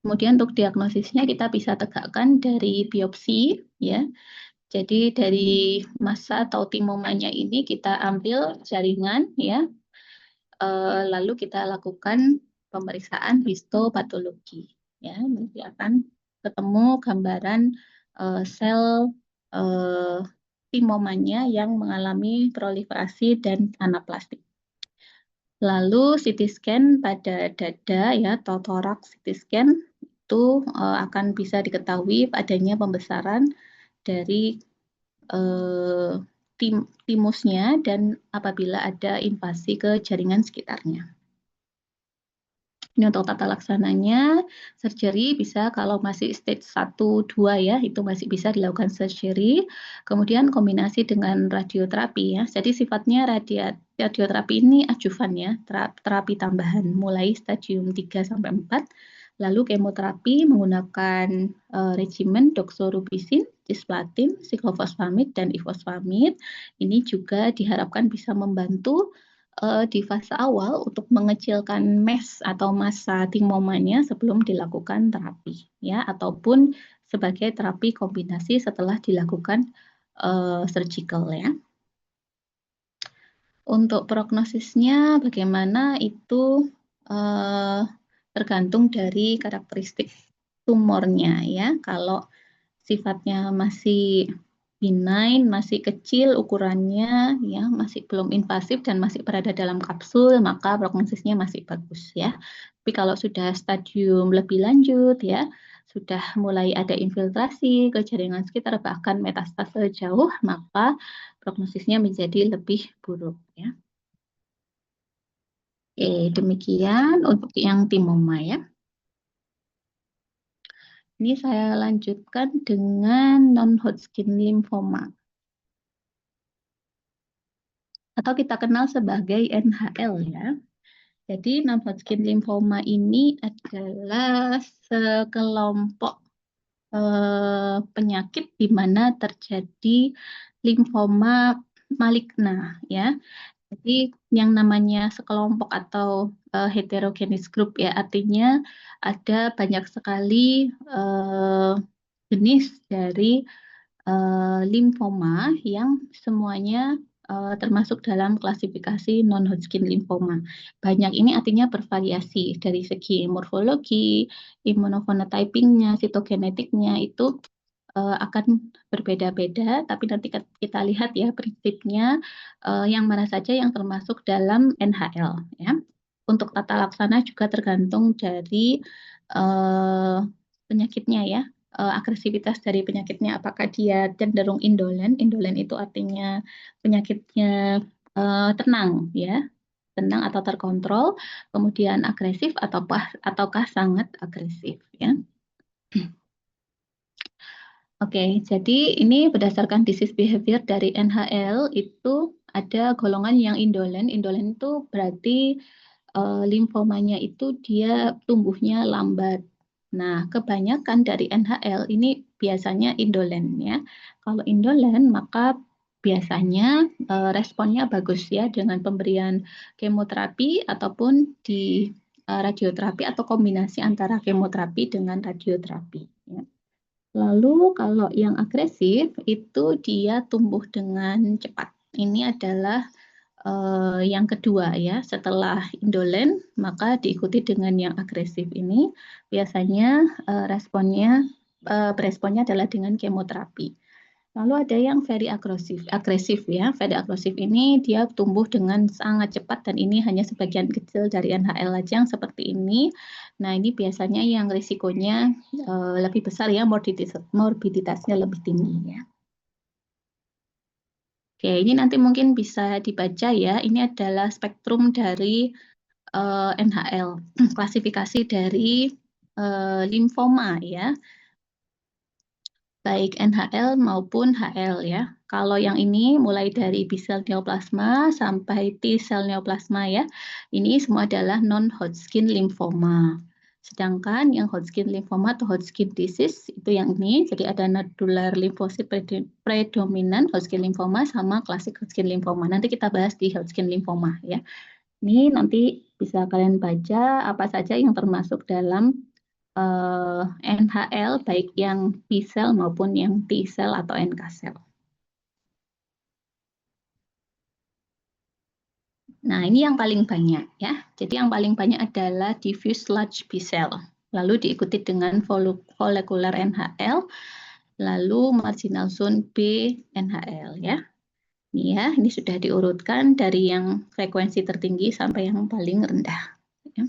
Kemudian untuk diagnosisnya kita bisa tegakkan dari biopsi ya. Jadi dari massa atau timomanya ini kita ambil jaringan ya. Lalu kita lakukan pemeriksaan histopatologi ya. Nanti akan ketemu gambaran sel timomanya yang mengalami proliferasi dan anaplastik. Lalu CT scan pada dada ya, atau toraks CT scan itu akan bisa diketahui adanya pembesaran dari timusnya dan apabila ada invasi ke jaringan sekitarnya. Ini untuk tata laksananya, surgery bisa kalau masih stage 1, 2 ya, itu masih bisa dilakukan surgery. Kemudian kombinasi dengan radioterapi ya. Jadi sifatnya radioterapi ini adjuvan ya, terapi tambahan mulai stadium 3 sampai 4. Lalu kemoterapi menggunakan regimen doxorubicin, cisplatin, siklofosfamid dan ifosfamid. Ini juga diharapkan bisa membantu di fase awal untuk mengecilkan mass atau massa timomanya sebelum dilakukan terapi ya, ataupun sebagai terapi kombinasi setelah dilakukan surgical ya. Untuk prognosisnya bagaimana itu tergantung dari karakteristik tumornya ya. Kalau sifatnya masih benign, masih kecil ukurannya, ya masih belum invasif dan masih berada dalam kapsul, maka prognosisnya masih bagus ya. Tapi kalau sudah stadium lebih lanjut ya, sudah mulai ada infiltrasi ke jaringan sekitar bahkan metastase jauh, maka prognosisnya menjadi lebih buruk ya. Oke, demikian untuk yang timoma ya. Ini saya lanjutkan dengan non-Hodgkin lymphoma atau kita kenal sebagai NHL ya. Jadi non-Hodgkin lymphoma ini adalah sekelompok penyakit di mana terjadi limfoma maligna ya. Jadi yang namanya sekelompok atau heterogeneous group ya, artinya ada banyak sekali jenis dari limfoma yang semuanya termasuk dalam klasifikasi non-Hodgkin lymphoma. Banyak ini artinya bervariasi dari segi morfologi, immunophenotypingnya, sitogenetiknya itu akan berbeda-beda, tapi nanti kita lihat ya prinsipnya yang mana saja yang termasuk dalam NHL ya. Untuk tata laksana juga tergantung dari penyakitnya ya, agresivitas dari penyakitnya, apakah dia cenderung indolen. Indolen itu artinya penyakitnya tenang ya, tenang atau terkontrol, kemudian agresif ataukah sangat agresif ya. Oke, jadi ini berdasarkan disease behavior dari NHL itu ada golongan yang indolen. Indolen itu berarti limfomanya itu dia tumbuhnya lambat. Nah, kebanyakan dari NHL ini biasanya indolen ya. Kalau indolen maka biasanya responnya bagus ya dengan pemberian kemoterapi ataupun di radioterapi atau kombinasi antara kemoterapi dengan radioterapi. Ya. Lalu kalau yang agresif itu dia tumbuh dengan cepat. Ini adalah yang kedua ya, setelah indolen maka diikuti dengan yang agresif ini. Biasanya beresponnya adalah dengan kemoterapi. Lalu ada yang very agresif ya. Very agresif ini dia tumbuh dengan sangat cepat dan ini hanya sebagian kecil dari NHL aja yang seperti ini. Nah, ini biasanya yang risikonya lebih besar ya, morbiditasnya lebih tinggi ya. Oke, ini nanti mungkin bisa dibaca ya. Ini adalah spektrum dari NHL, klasifikasi dari limfoma ya. Baik NHL maupun HL ya. Kalau yang ini mulai dari B-sel neoplasma sampai T-sel neoplasma ya. Ini semua adalah non-Hodgkin lymphoma. Sedangkan yang Hodgkin lymphoma atau Hodgkin disease itu yang ini. Jadi ada nodular lymphocyte predominant Hodgkin lymphoma sama klasik Hodgkin lymphoma. Nanti kita bahas di Hodgkin lymphoma ya. Ini nanti bisa kalian baca apa saja yang termasuk dalam NHL baik yang B-sel maupun yang T-sel atau NK-sel. Nah, ini yang paling banyak ya. Jadi yang paling banyak adalah diffuse large B-cell. Lalu diikuti dengan follicular NHL, lalu marginal zone B NHL ya. Ini sudah diurutkan dari yang frekuensi tertinggi sampai yang paling rendah. Ya.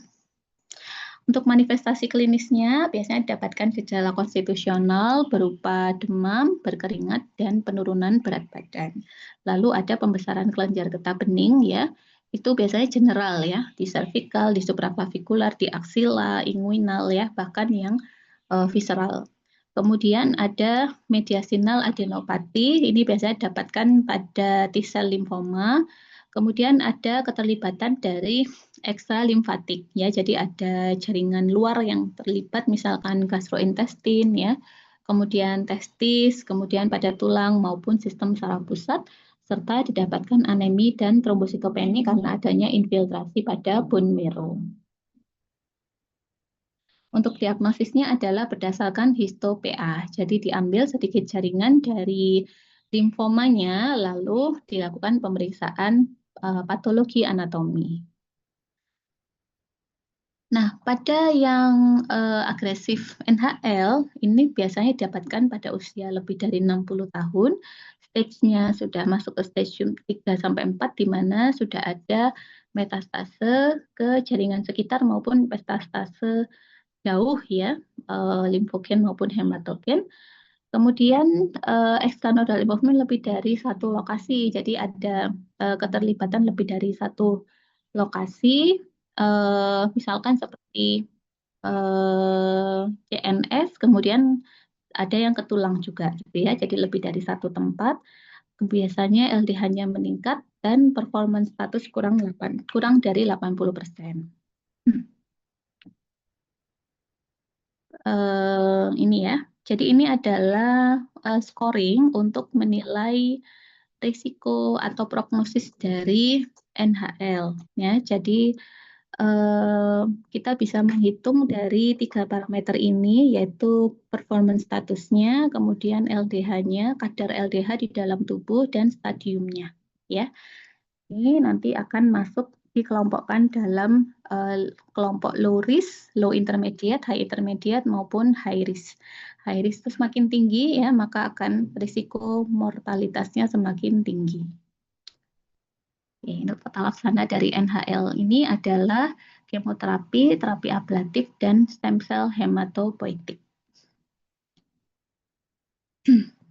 Untuk manifestasi klinisnya biasanya didapatkan gejala konstitusional berupa demam, berkeringat, dan penurunan berat badan. Lalu ada pembesaran kelenjar getah bening ya, itu biasanya general ya, di cervical, di supraclavicular, di axilla, inguinal ya, bahkan yang visceral. Kemudian ada mediastinal adenopati, ini biasanya didapatkan pada T-sel limfoma. Kemudian ada keterlibatan dari ekstra limfatik ya, jadi ada jaringan luar yang terlibat misalkan gastrointestin ya, kemudian testis, kemudian pada tulang maupun sistem saraf pusat, serta didapatkan anemi dan trombositopeni karena adanya infiltrasi pada bone marrow. Untuk diagnosisnya adalah berdasarkan histo-PA, jadi diambil sedikit jaringan dari limfomanya lalu dilakukan pemeriksaan patologi anatomi. Nah, pada yang agresif NHL, ini biasanya didapatkan pada usia lebih dari 60 tahun. Stage-nya sudah masuk ke stadium 3-4, di mana sudah ada metastase ke jaringan sekitar maupun metastase jauh ya, limfogen maupun hematogen. Kemudian ekstranodal involvement lebih dari satu lokasi, jadi ada keterlibatan lebih dari satu lokasi, misalkan seperti CNS, kemudian ada yang ke tulang juga, gitu ya. Jadi lebih dari satu tempat, biasanya LDH-nya meningkat dan performance status kurang dari 80%. Ini ya. Jadi ini adalah scoring untuk menilai risiko atau prognosis dari NHL ya. Jadi kita bisa menghitung dari 3 parameter ini, yaitu performance statusnya, kemudian LDH-nya, kadar LDH di dalam tubuh, dan stadiumnya. Ya, ini nanti akan masuk dikelompokkan dalam kelompok low risk, low intermediate, high intermediate maupun high risk. High risk itu semakin tinggi ya, maka akan risiko mortalitasnya semakin tinggi. Untuk tata laksana dari NHL ini adalah kemoterapi, terapi ablatif, dan stem cell hematopoietik.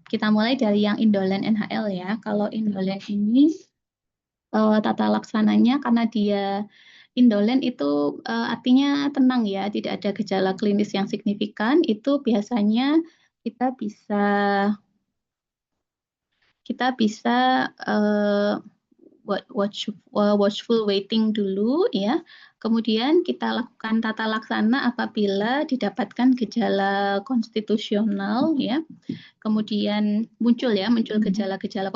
Kita mulai dari yang indolen NHL ya. Kalau indolen ini tata laksananya karena dia indolen itu artinya tenang ya, tidak ada gejala klinis yang signifikan, itu biasanya kita bisa watchful waiting dulu ya. Kemudian kita lakukan tata laksana apabila didapatkan gejala konstitusional ya. Kemudian muncul gejala-gejala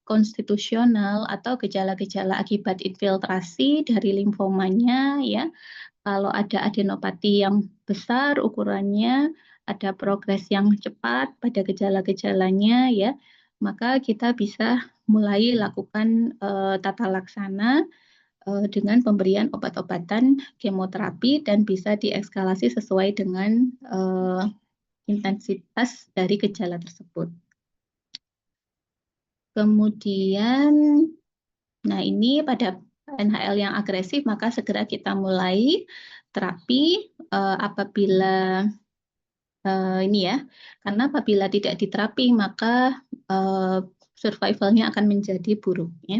konstitusional atau gejala-gejala akibat infiltrasi dari limfomanya ya. Kalau ada adenopati yang besar ukurannya ada progres yang cepat pada gejala-gejalanya ya, maka kita bisa mulai lakukan tata laksana dengan pemberian obat-obatan kemoterapi dan bisa dieskalasi sesuai dengan intensitas dari gejala tersebut. Kemudian, nah ini pada NHL yang agresif maka segera kita mulai terapi apabila ini ya, karena apabila tidak diterapi maka survivalnya akan menjadi buruk ya.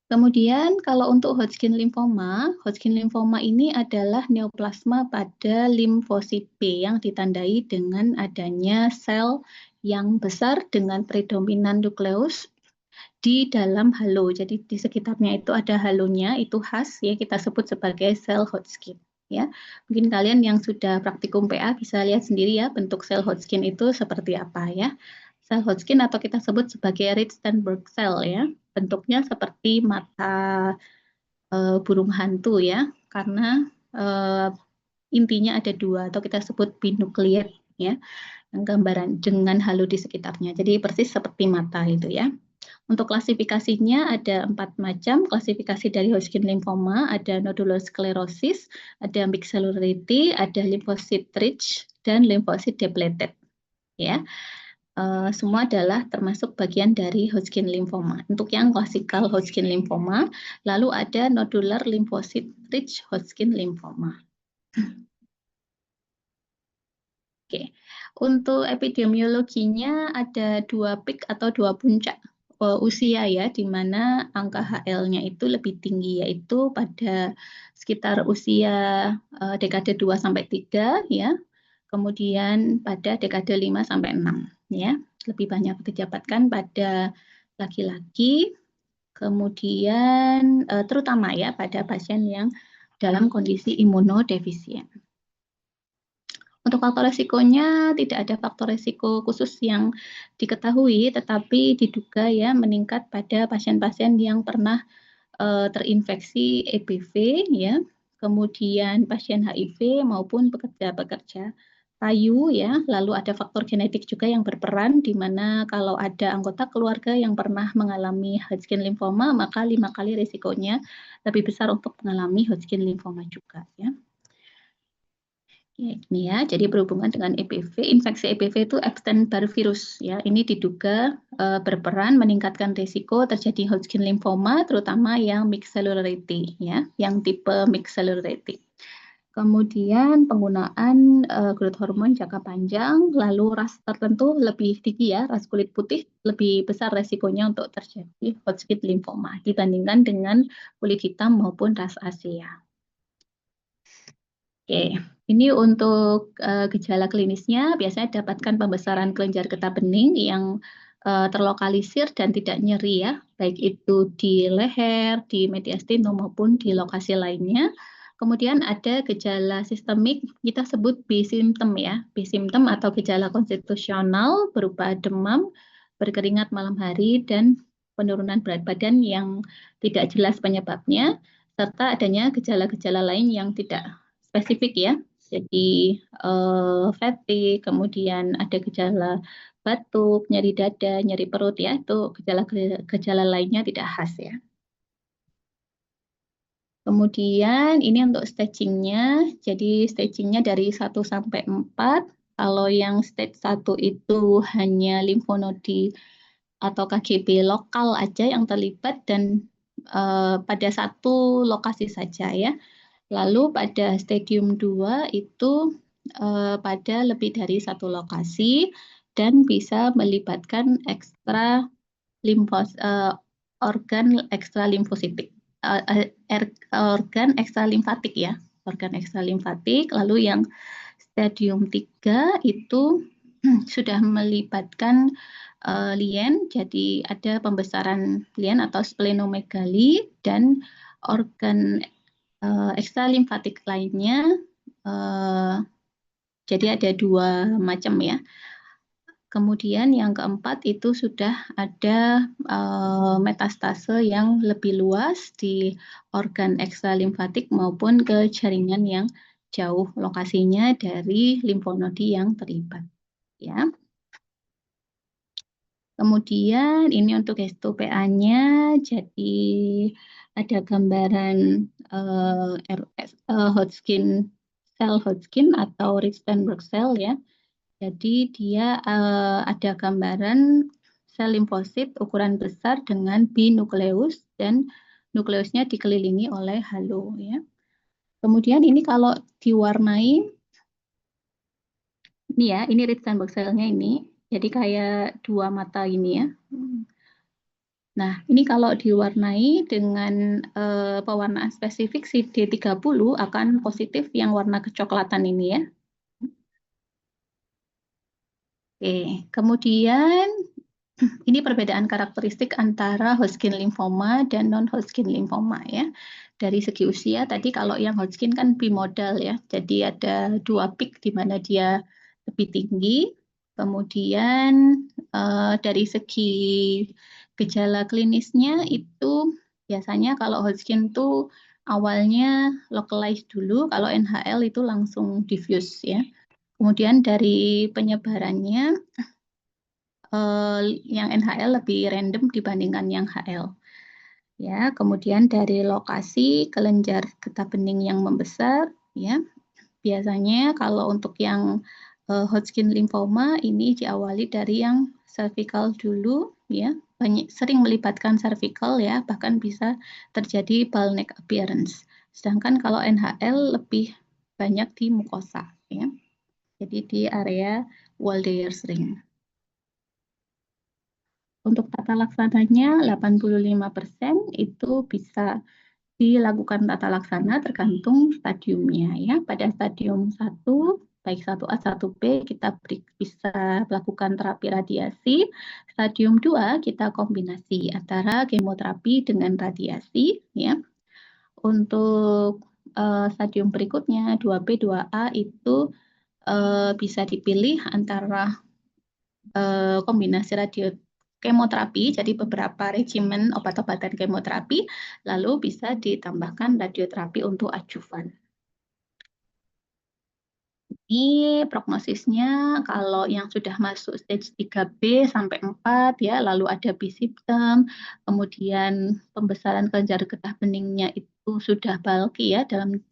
Kemudian kalau untuk Hodgkin lymphoma ini adalah neoplasma pada limfosit B yang ditandai dengan adanya sel yang besar dengan predominan nukleus di dalam halo. Jadi di sekitarnya itu ada halonya, itu khas ya kita sebut sebagai sel Hodgkin. Ya, mungkin kalian yang sudah praktikum PA bisa lihat sendiri ya bentuk sel Hodgkin itu seperti apa ya. Sel Hodgkin atau kita sebut sebagai Ritzenberg cell ya, bentuknya seperti mata burung hantu ya, karena intinya ada dua atau kita sebut binukleat ya, gambaran dengan halo di sekitarnya. Jadi persis seperti mata itu ya. Untuk klasifikasinya ada 4 macam klasifikasi dari Hodgkin lymphoma, ada nodulosklerosis, ada mixed cellularity, ada lymphocyte rich, dan lymphocyte depleted. Ya, semua adalah termasuk bagian dari Hodgkin lymphoma. Untuk yang klasikal Hodgkin lymphoma, lalu ada nodular lymphocyte rich Hodgkin lymphoma. Oke, untuk epidemiologinya ada 2 peak atau 2 puncak usia ya, di mana angka HL-nya itu lebih tinggi, yaitu pada sekitar usia dekade 2 sampai 3 ya, kemudian pada dekade 5 sampai 6 ya, lebih banyak didapatkan pada laki-laki, kemudian terutama ya pada pasien yang dalam kondisi imunodefisien. Untuk faktor resikonya tidak ada faktor resiko khusus yang diketahui, tetapi diduga ya meningkat pada pasien-pasien yang pernah terinfeksi EBV ya, kemudian pasien HIV maupun pekerja-pekerja kayu ya. Lalu ada faktor genetik juga yang berperan, di mana kalau ada anggota keluarga yang pernah mengalami Hodgkin lymphoma maka 5 kali risikonya lebih besar untuk mengalami Hodgkin lymphoma juga ya. Ini ya, jadi berhubungan dengan EBV, infeksi EBV itu Epstein-Barr virus ya. Ini diduga berperan meningkatkan risiko terjadi Hodgkin lymphoma, terutama yang mixed cellularity ya, yang tipe mixed cellularity. Kemudian penggunaan growth hormone jangka panjang, lalu ras tertentu lebih tinggi ya, ras kulit putih lebih besar resikonya untuk terjadi Hodgkin lymphoma dibandingkan dengan kulit hitam maupun ras Asia. Oke, ini untuk gejala klinisnya biasanya dapatkan pembesaran kelenjar getah bening yang terlokalisir dan tidak nyeri ya, baik itu di leher, di mediastinum maupun di lokasi lainnya. Kemudian ada gejala sistemik, kita sebut B-symptom ya, B-symptom atau gejala konstitusional berupa demam, berkeringat malam hari, dan penurunan berat badan yang tidak jelas penyebabnya, serta adanya gejala-gejala lain yang tidak spesifik ya, jadi fatigue, kemudian ada gejala batuk, nyeri dada, nyeri perut ya, itu gejala lainnya tidak khas ya. Kemudian ini untuk stagingnya, jadi stagingnya dari 1 sampai 4, kalau yang stage 1 itu hanya limfonodi atau KGB lokal aja yang terlibat dan pada satu lokasi saja ya. Lalu pada stadium 2 itu pada lebih dari satu lokasi dan bisa melibatkan ekstra organ ekstra limfositik, organ ekstra limfatik ya, organ ekstra limfatik. Lalu yang stadium 3 itu sudah melibatkan lien, jadi ada pembesaran lien atau splenomegali dan organ ekstra limfatik lainnya, jadi ada 2 macam ya. Kemudian yang keempat itu sudah ada metastase yang lebih luas di organ ekstra limfatik maupun ke jaringan yang jauh lokasinya dari limfonodi yang terlibat. Ya. Kemudian ini untuk HTOPA-nya, jadi ada gambaran Hodgkin sel Hodgkin atau Richtenberg cell ya. Jadi dia ada gambaran sel limfosit ukuran besar dengan binukleus dan nukleusnya dikelilingi oleh halo ya. Kemudian ini kalau diwarnai ini ya, ini Richtenberg cell-nya ini. Jadi kayak dua mata ini ya. Nah, ini kalau diwarnai dengan pewarnaan spesifik si D30 akan positif yang warna kecoklatan ini ya. Oke, kemudian ini perbedaan karakteristik antara Hodgkin lymphoma dan non-Hodgkin lymphoma ya. Dari segi usia tadi kalau yang Hodgkin kan bimodal ya. Jadi ada dua peak di mana dia lebih tinggi. Kemudian dari segi gejala klinisnya itu biasanya kalau Hodgkin itu awalnya localized dulu, kalau NHL itu langsung diffuse ya. Kemudian dari penyebarannya yang NHL lebih random dibandingkan yang HL. Ya, kemudian dari lokasi kelenjar getah bening yang membesar, ya, biasanya kalau untuk yang Hodgkin lymphoma ini diawali dari yang cervical dulu, ya, sering melibatkan cervical ya, bahkan bisa terjadi ball neck appearance. Sedangkan kalau NHL lebih banyak di mukosa, ya, jadi di area Waldeyer's ring. Untuk tata laksananya 85% itu bisa dilakukan tata laksana tergantung stadiumnya ya. Pada stadium 1, baik 1A, 1B kita bisa melakukan terapi radiasi. Stadium 2 kita kombinasi antara kemoterapi dengan radiasi ya. Untuk stadium berikutnya 2B, 2A itu bisa dipilih antara kombinasi radio kemoterapi, jadi beberapa regimen obat-obatan kemoterapi, lalu bisa ditambahkan radioterapi untuk adjuvan. Ini prognosisnya kalau yang sudah masuk stage 3B sampai 4 ya, lalu ada B-symptom, kemudian pembesaran kelenjar getah beningnya itu sudah bulky ya dalam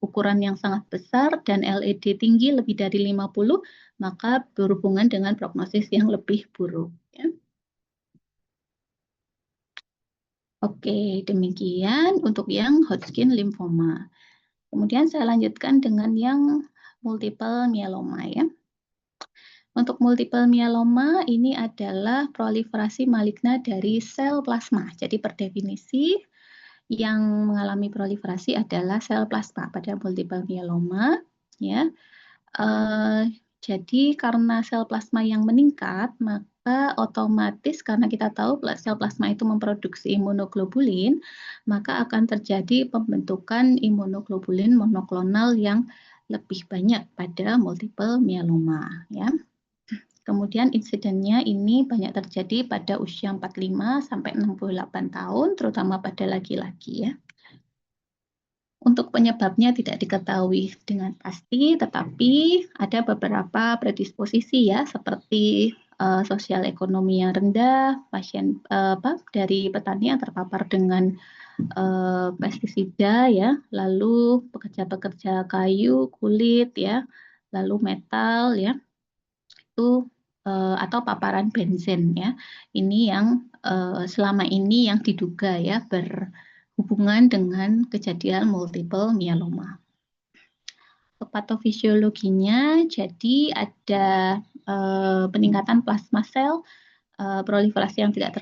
ukuran yang sangat besar dan LED tinggi lebih dari 50, maka berhubungan dengan prognosis yang lebih buruk ya. Oke, demikian untuk yang Hodgkin lymphoma. Kemudian saya lanjutkan dengan yang multiple myeloma ya. Untuk multiple myeloma ini adalah proliferasi maligna dari sel plasma. Jadi per definisi yang mengalami proliferasi adalah sel plasma pada multiple myeloma ya. Jadi karena sel plasma yang meningkat, maka otomatis karena kita tahu sel plasma itu memproduksi imunoglobulin, maka akan terjadi pembentukan imunoglobulin monoklonal yang lebih banyak pada multiple myeloma ya. Kemudian insidennya ini banyak terjadi pada usia 45 sampai 68 tahun, terutama pada laki-laki ya. Untuk penyebabnya tidak diketahui dengan pasti, tetapi ada beberapa predisposisi ya, seperti sosial ekonomi yang rendah, pasien dari petani yang terpapar dengan pestisida ya, lalu pekerja-pekerja kayu, kulit ya, lalu metal ya, itu atau paparan bensin ya. Ini yang selama ini yang diduga ya berhubungan dengan kejadian multiple myeloma. Patofisiologinya jadi ada peningkatan plasma sel, proliferasi yang tidak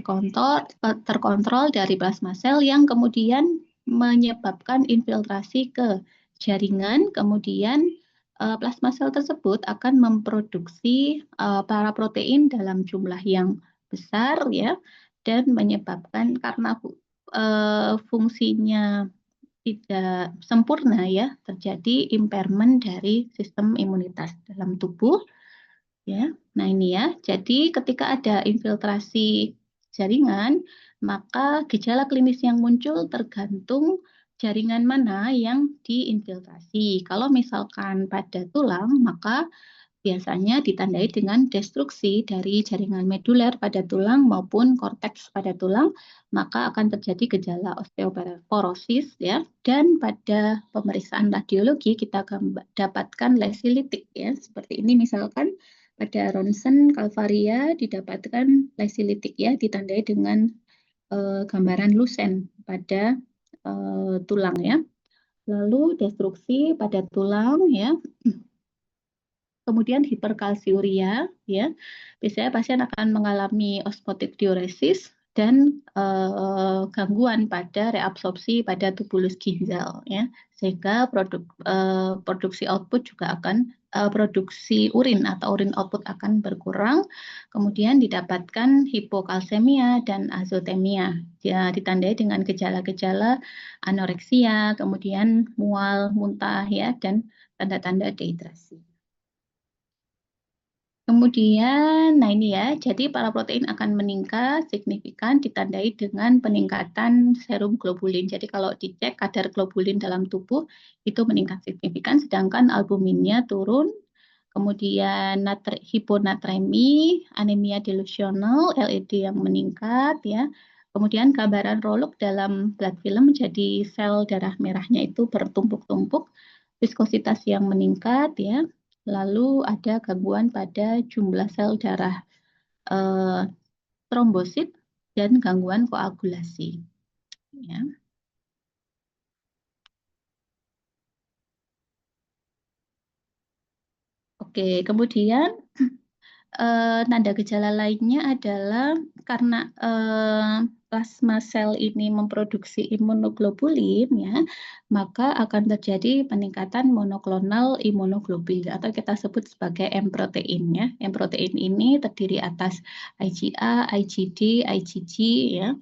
terkontrol dari plasma sel yang kemudian menyebabkan infiltrasi ke jaringan, kemudian plasma sel tersebut akan memproduksi para protein dalam jumlah yang besar ya, dan menyebabkan karena fungsinya tidak sempurna ya, terjadi impairment dari sistem imunitas dalam tubuh ya. Nah ini ya, jadi ketika ada infiltrasi jaringan, maka gejala klinis yang muncul tergantung jaringan mana yang diinfiltrasi. Kalau misalkan pada tulang, maka biasanya ditandai dengan destruksi dari jaringan meduler pada tulang maupun korteks pada tulang, maka akan terjadi gejala osteoporosis ya. Dan pada pemeriksaan radiologi kita akan dapatkan lesi litik ya. Seperti ini misalkan pada ronsen kalvaria didapatkan lesi litik ya, ditandai dengan gambaran lusen pada tulang ya. Lalu destruksi pada tulang ya. Kemudian hiperkalsiuria, ya, biasanya pasien akan mengalami osmotic diuresis dan gangguan pada reabsorpsi pada tubulus ginjal, ya, sehingga produksi output juga akan produksi urin atau urin output akan berkurang. Kemudian didapatkan hipokalsemia dan azotemia, ya, ditandai dengan gejala-gejala anoreksia, kemudian mual, muntah, ya, dan tanda-tanda dehidrasi. Kemudian, nah ini ya, jadi paraprotein akan meningkat signifikan ditandai dengan peningkatan serum globulin. Jadi kalau dicek kadar globulin dalam tubuh itu meningkat signifikan, sedangkan albuminnya turun. Kemudian hiponatremi, anemia delusional, LED yang meningkat ya. Kemudian gambaran rolok dalam blood film menjadi sel darah merahnya itu bertumpuk-tumpuk, viskositas yang meningkat ya. Lalu ada gangguan pada jumlah sel darah trombosit dan gangguan koagulasi. Ya. Oke, kemudian tanda gejala lainnya adalah karena plasma sel ini memproduksi imunoglobulin, ya, maka akan terjadi peningkatan monoklonal imunoglobulin atau kita sebut sebagai M protein. Ya. M protein ini terdiri atas IgA, IgD, IgG, ya,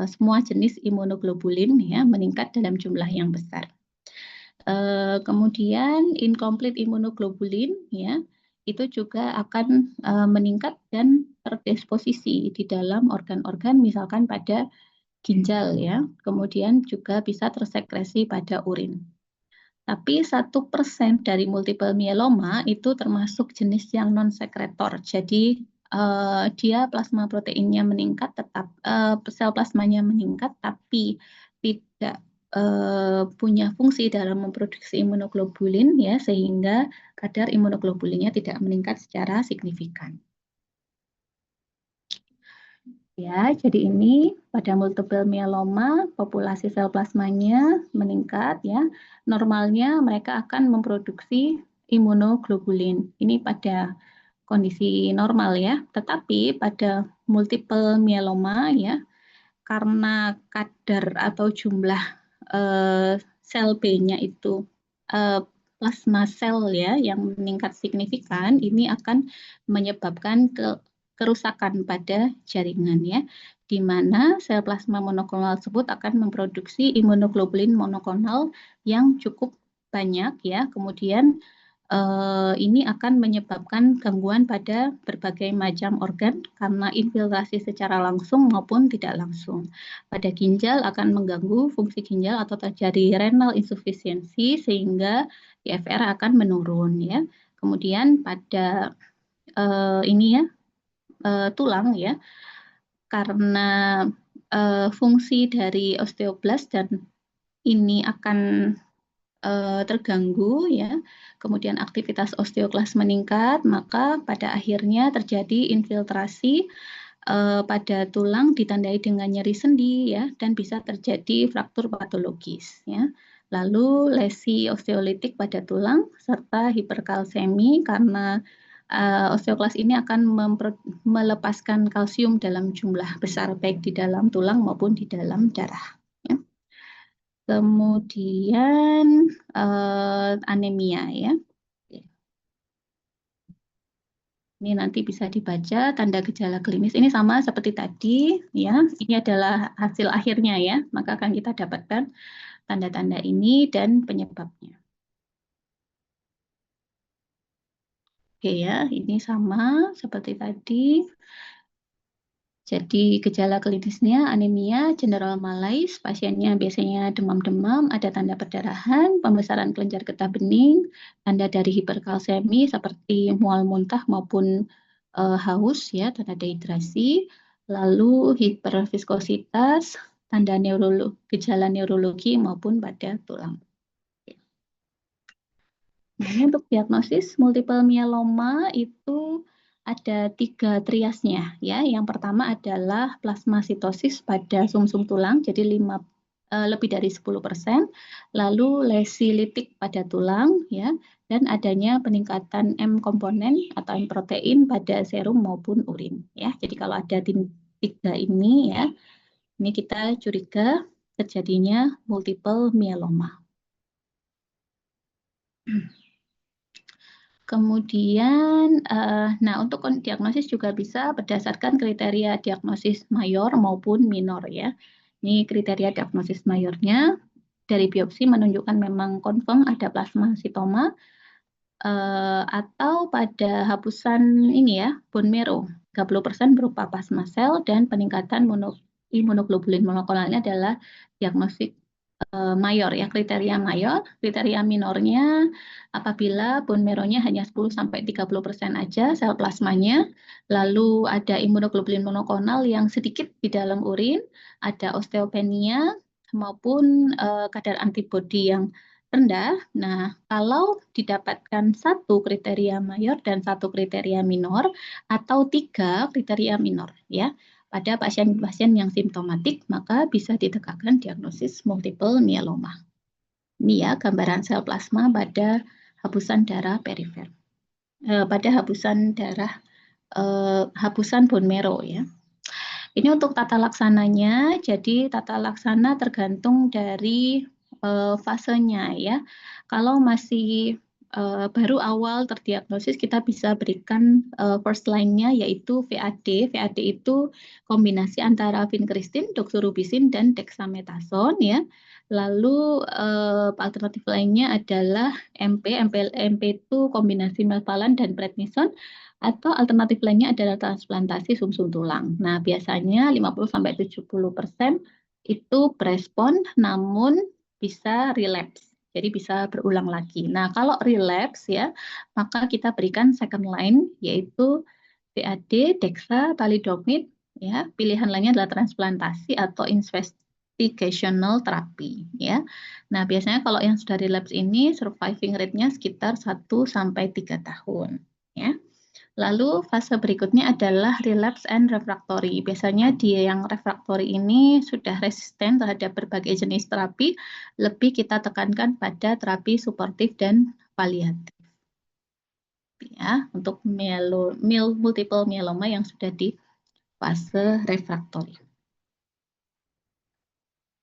semua jenis imunoglobulin ya meningkat dalam jumlah yang besar. Kemudian incomplete immunoglobulin ya itu juga akan meningkat dan terdisposisi di dalam organ-organ misalkan pada ginjal ya, kemudian juga bisa tersekresi pada urin. Tapi 1% dari multiple myeloma itu termasuk jenis yang non sekretor. Jadi dia plasma proteinnya meningkat, tetap sel plasmanya meningkat, tapi tidak punya fungsi dalam memproduksi imunoglobulin ya, sehingga kadar imunoglobulinnya tidak meningkat secara signifikan. Ya, jadi ini pada multiple myeloma populasi sel plasmanya meningkat ya. Normalnya mereka akan memproduksi imunoglobulin. Ini pada kondisi normal ya. Tetapi pada multiple myeloma ya, karena kadar atau jumlah sel B-nya itu plasma sel ya yang meningkat signifikan, ini akan menyebabkan kerusakan pada jaringan ya, di mana sel plasma monoklonal tersebut akan memproduksi imunoglobulin monoklonal yang cukup banyak ya, kemudian ini akan menyebabkan gangguan pada berbagai macam organ karena infiltrasi secara langsung maupun tidak langsung. Pada ginjal akan mengganggu fungsi ginjal atau terjadi renal insufficiency sehingga IFR akan menurun ya. Kemudian pada ini ya tulang ya, karena fungsi dari osteoblast dan ini akan terganggu ya, kemudian aktivitas osteoklas meningkat, maka pada akhirnya terjadi infiltrasi pada tulang ditandai dengan nyeri sendi ya, dan bisa terjadi fraktur patologis ya. Lalu lesi osteolitik pada tulang serta hiperkalsemi karena osteoklas ini akan melepaskan kalsium dalam jumlah besar baik di dalam tulang maupun di dalam darah. Ya. Kemudian anemia ya. Ini nanti bisa dibaca tanda gejala klinis. Ini sama seperti tadi ya. Ini adalah hasil akhirnya ya. Maka akan kita dapatkan tanda-tanda ini dan penyebabnya. Oke ya, ini sama seperti tadi. Jadi gejala klinisnya anemia, general malaise, pasiennya biasanya demam-demam, ada tanda perdarahan, pembesaran kelenjar getah bening, tanda dari hiperkalsemi seperti mual muntah maupun haus ya, tanda dehidrasi, lalu hiperviskositas, tanda gejala neurologi maupun pada tulang. Nah, ini untuk diagnosis multiple myeloma itu ada 3 triasnya ya. Yang pertama adalah plasmasitosis pada sumsum tulang, jadi lebih dari 10%, lalu lesi litik pada tulang ya, dan adanya peningkatan M komponen atau M protein pada serum maupun urin ya. Jadi kalau ada 3 ini ya, ini kita curiga terjadinya multiple myeloma. Kemudian, nah untuk diagnosis juga bisa berdasarkan kriteria diagnosis mayor maupun minor ya. Ini kriteria diagnosis mayornya dari biopsi menunjukkan memang confirm ada plasmasitoma atau pada hapusan ini ya bone marrow 30% berupa plasma sel dan peningkatan imunoglobulin monoklonalnya adalah diagnosis mayor ya, kriteria mayor. Kriteria minornya apabila bone marrow-nya hanya 10-30% aja sel plasmanya, lalu ada imunoglobulin monoklonal yang sedikit di dalam urin, ada osteopenia maupun kadar antibodi yang rendah. Nah, kalau didapatkan 1 kriteria mayor dan 1 kriteria minor atau 3 kriteria minor ya, pada pasien-pasien yang simptomatik, maka bisa ditegakkan diagnosis multiple myeloma. Ini ya gambaran sel plasma pada hapusan darah perifer, pada hapusan darah, hapusan bone marrow ya. Ini untuk tata laksananya, jadi tata laksana tergantung dari fasenya ya. Kalau masih baru awal terdiagnosis, kita bisa berikan first line-nya yaitu VAD. VAD itu kombinasi antara vincristin, doxorubicin, dan dexamethasone ya. Lalu alternatif lainnya adalah MP itu kombinasi melphalan dan prednison, atau alternatif lainnya adalah transplantasi sumsum tulang. Nah, biasanya 50-70% itu berespon namun bisa relapse. Jadi bisa berulang lagi. Nah, kalau relapse ya, maka kita berikan second line yaitu VAD, Dexa, Thalidomide ya. Pilihan lainnya adalah transplantasi atau investigational therapy ya. Nah, biasanya kalau yang sudah relapse ini surviving rate-nya sekitar 1-3 tahun ya. Lalu fase berikutnya adalah relapse and refractory. Biasanya dia yang refractory ini sudah resisten terhadap berbagai jenis terapi, lebih kita tekankan pada terapi suportif dan paliatif. Ya, untuk multiple myeloma yang sudah di fase refractory.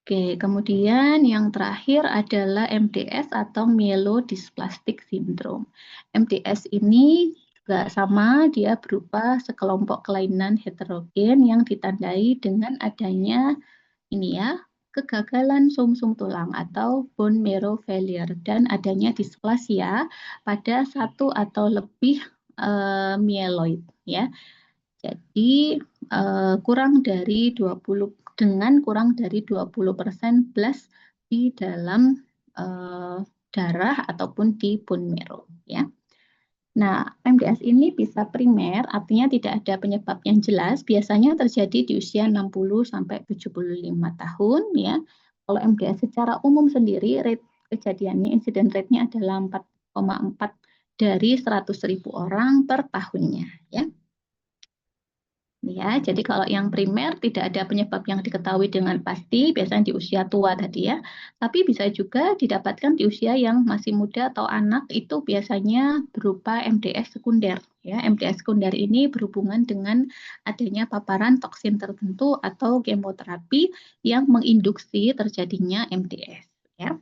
Oke, kemudian yang terakhir adalah MDS atau myelodysplastic syndrome. MDS ini juga sama, dia berupa sekelompok kelainan heterogen yang ditandai dengan adanya ini ya, kegagalan sumsum tulang atau bone marrow failure dan adanya displasia pada 1 atau lebih myeloid ya. Jadi kurang dari 20 blast di dalam darah ataupun di bone marrow ya. Nah, MDS ini bisa primer, artinya tidak ada penyebab yang jelas, biasanya terjadi di usia 60-75 tahun ya. Kalau MDS secara umum sendiri rate kejadiannya incident rate-nya adalah 4,4 dari 100.000 orang per tahunnya ya. Ya, jadi kalau yang primer tidak ada penyebab yang diketahui dengan pasti, biasanya di usia tua tadi ya. Tapi bisa juga didapatkan di usia yang masih muda atau anak, itu biasanya berupa MDS sekunder. Ya, MDS sekunder ini berhubungan dengan adanya paparan toksin tertentu atau kemoterapi yang menginduksi terjadinya MDS. Ya.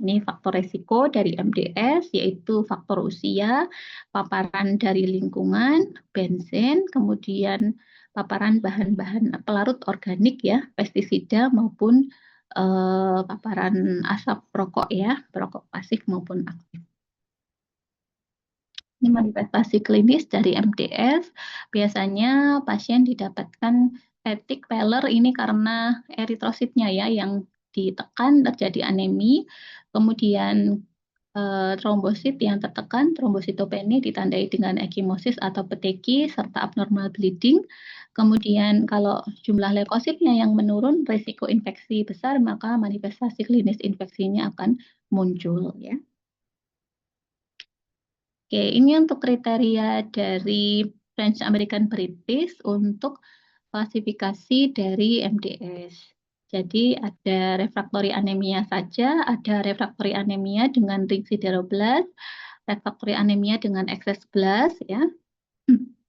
Ini faktor resiko dari MDS, yaitu faktor usia, paparan dari lingkungan, bensin, kemudian paparan bahan-bahan pelarut organik ya, pestisida maupun paparan asap rokok ya, perokok pasif maupun aktif. Ini manifestasi klinis dari MDS, biasanya pasien didapatkan Fatigue pallor ini karena eritrositnya ya yang ditekan terjadi anemi, kemudian trombosit yang tertekan, trombositopeni ditandai dengan ekimosis atau peteki serta abnormal bleeding. Kemudian kalau jumlah leukositnya yang menurun, risiko infeksi besar, maka manifestasi klinis infeksinya akan muncul ya. Oke, ini untuk kriteria dari French American British untuk klasifikasi dari MDS. Jadi ada refraktori anemia saja, ada refraktori anemia dengan ring sideroblast, refraktori anemia dengan excess blast ya,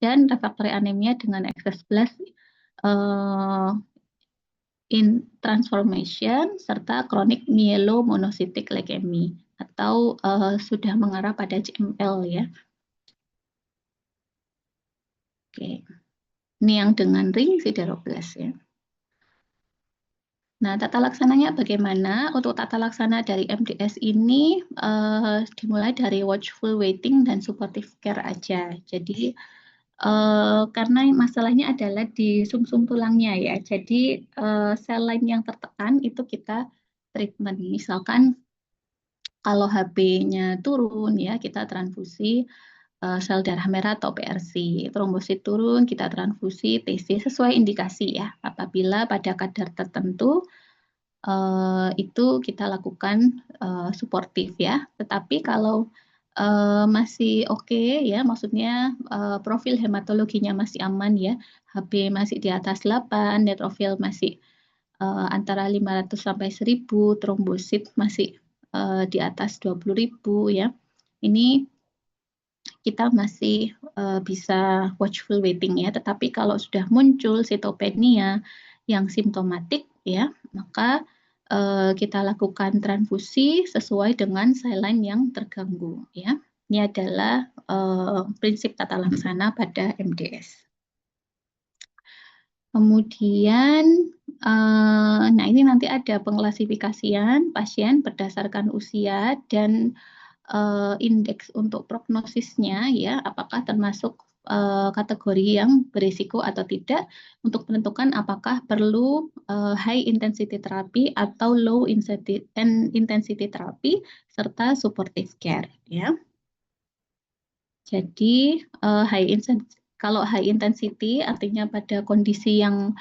dan refraktori anemia dengan excess blast in transformation serta chronic myelomonocytic leukemia atau sudah mengarah pada CML ya. Oke. Ini yang dengan ring sideroblast ya. Nah, tata laksananya bagaimana? Untuk tata laksana dari MDS ini dimulai dari watchful waiting dan supportive care aja. Jadi karena masalahnya adalah di sumsum tulangnya ya. Jadi sel lain yang tertekan itu kita treatment. Misalkan kalau HB-nya turun ya kita transfusi sel darah merah atau PRC. Trombosit turun, kita transfusi TC sesuai indikasi ya. Apabila pada kadar tertentu itu kita lakukan suportif ya. Tetapi kalau masih oke ya, maksudnya profil hematologinya masih aman ya, HB masih di atas 8, neutrofil masih antara 500 sampai 1000, trombosit masih di atas 20.000 ya. Ini kita masih bisa watchful waiting ya. Tetapi kalau sudah muncul sitopenia yang simptomatik ya, maka kita lakukan transfusi sesuai dengan sel lain yang terganggu ya. Ini adalah prinsip tata laksana pada MDS. Kemudian, nah ini nanti ada pengklasifikasian pasien berdasarkan usia dan indeks untuk prognosisnya ya, apakah termasuk kategori yang berisiko atau tidak untuk menentukan apakah perlu high intensity therapy atau low intensity therapy serta supportive care ya. Jadi kalau high intensity artinya pada kondisi yang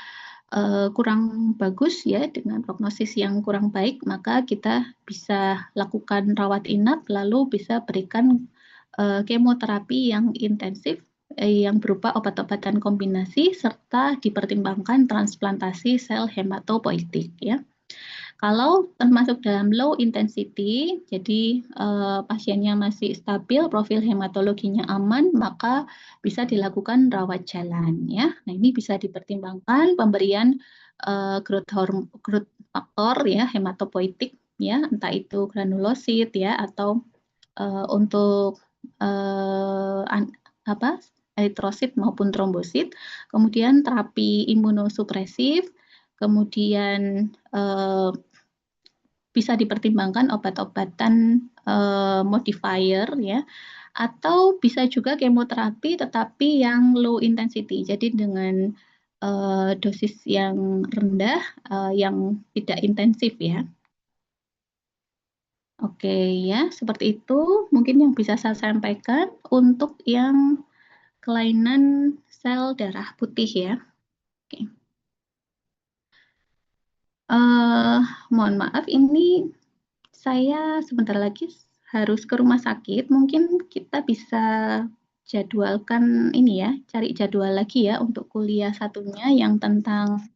kurang bagus ya dengan prognosis yang kurang baik, maka kita bisa lakukan rawat inap lalu bisa berikan kemoterapi yang intensif yang berupa obat-obatan kombinasi serta dipertimbangkan transplantasi sel hematopoietik ya. Kalau termasuk dalam low intensity, jadi pasiennya masih stabil, profil hematologinya aman, maka bisa dilakukan rawat jalan ya. Nah, ini bisa dipertimbangkan pemberian growth faktor ya hematopoietik ya, entah itu granulosit ya atau untuk eritrosit maupun trombosit. Kemudian terapi imunosupresif, kemudian bisa dipertimbangkan obat-obatan modifier ya, atau bisa juga kemoterapi tetapi yang low intensity, jadi dengan dosis yang rendah yang tidak intensif ya. Oke ya, seperti itu mungkin yang bisa saya sampaikan untuk yang kelainan sel darah putih ya. Oke. Mohon maaf, ini saya sebentar lagi harus ke rumah sakit. Mungkin kita bisa jadwalkan ini ya, cari jadwal lagi ya untuk kuliah satunya yang tentang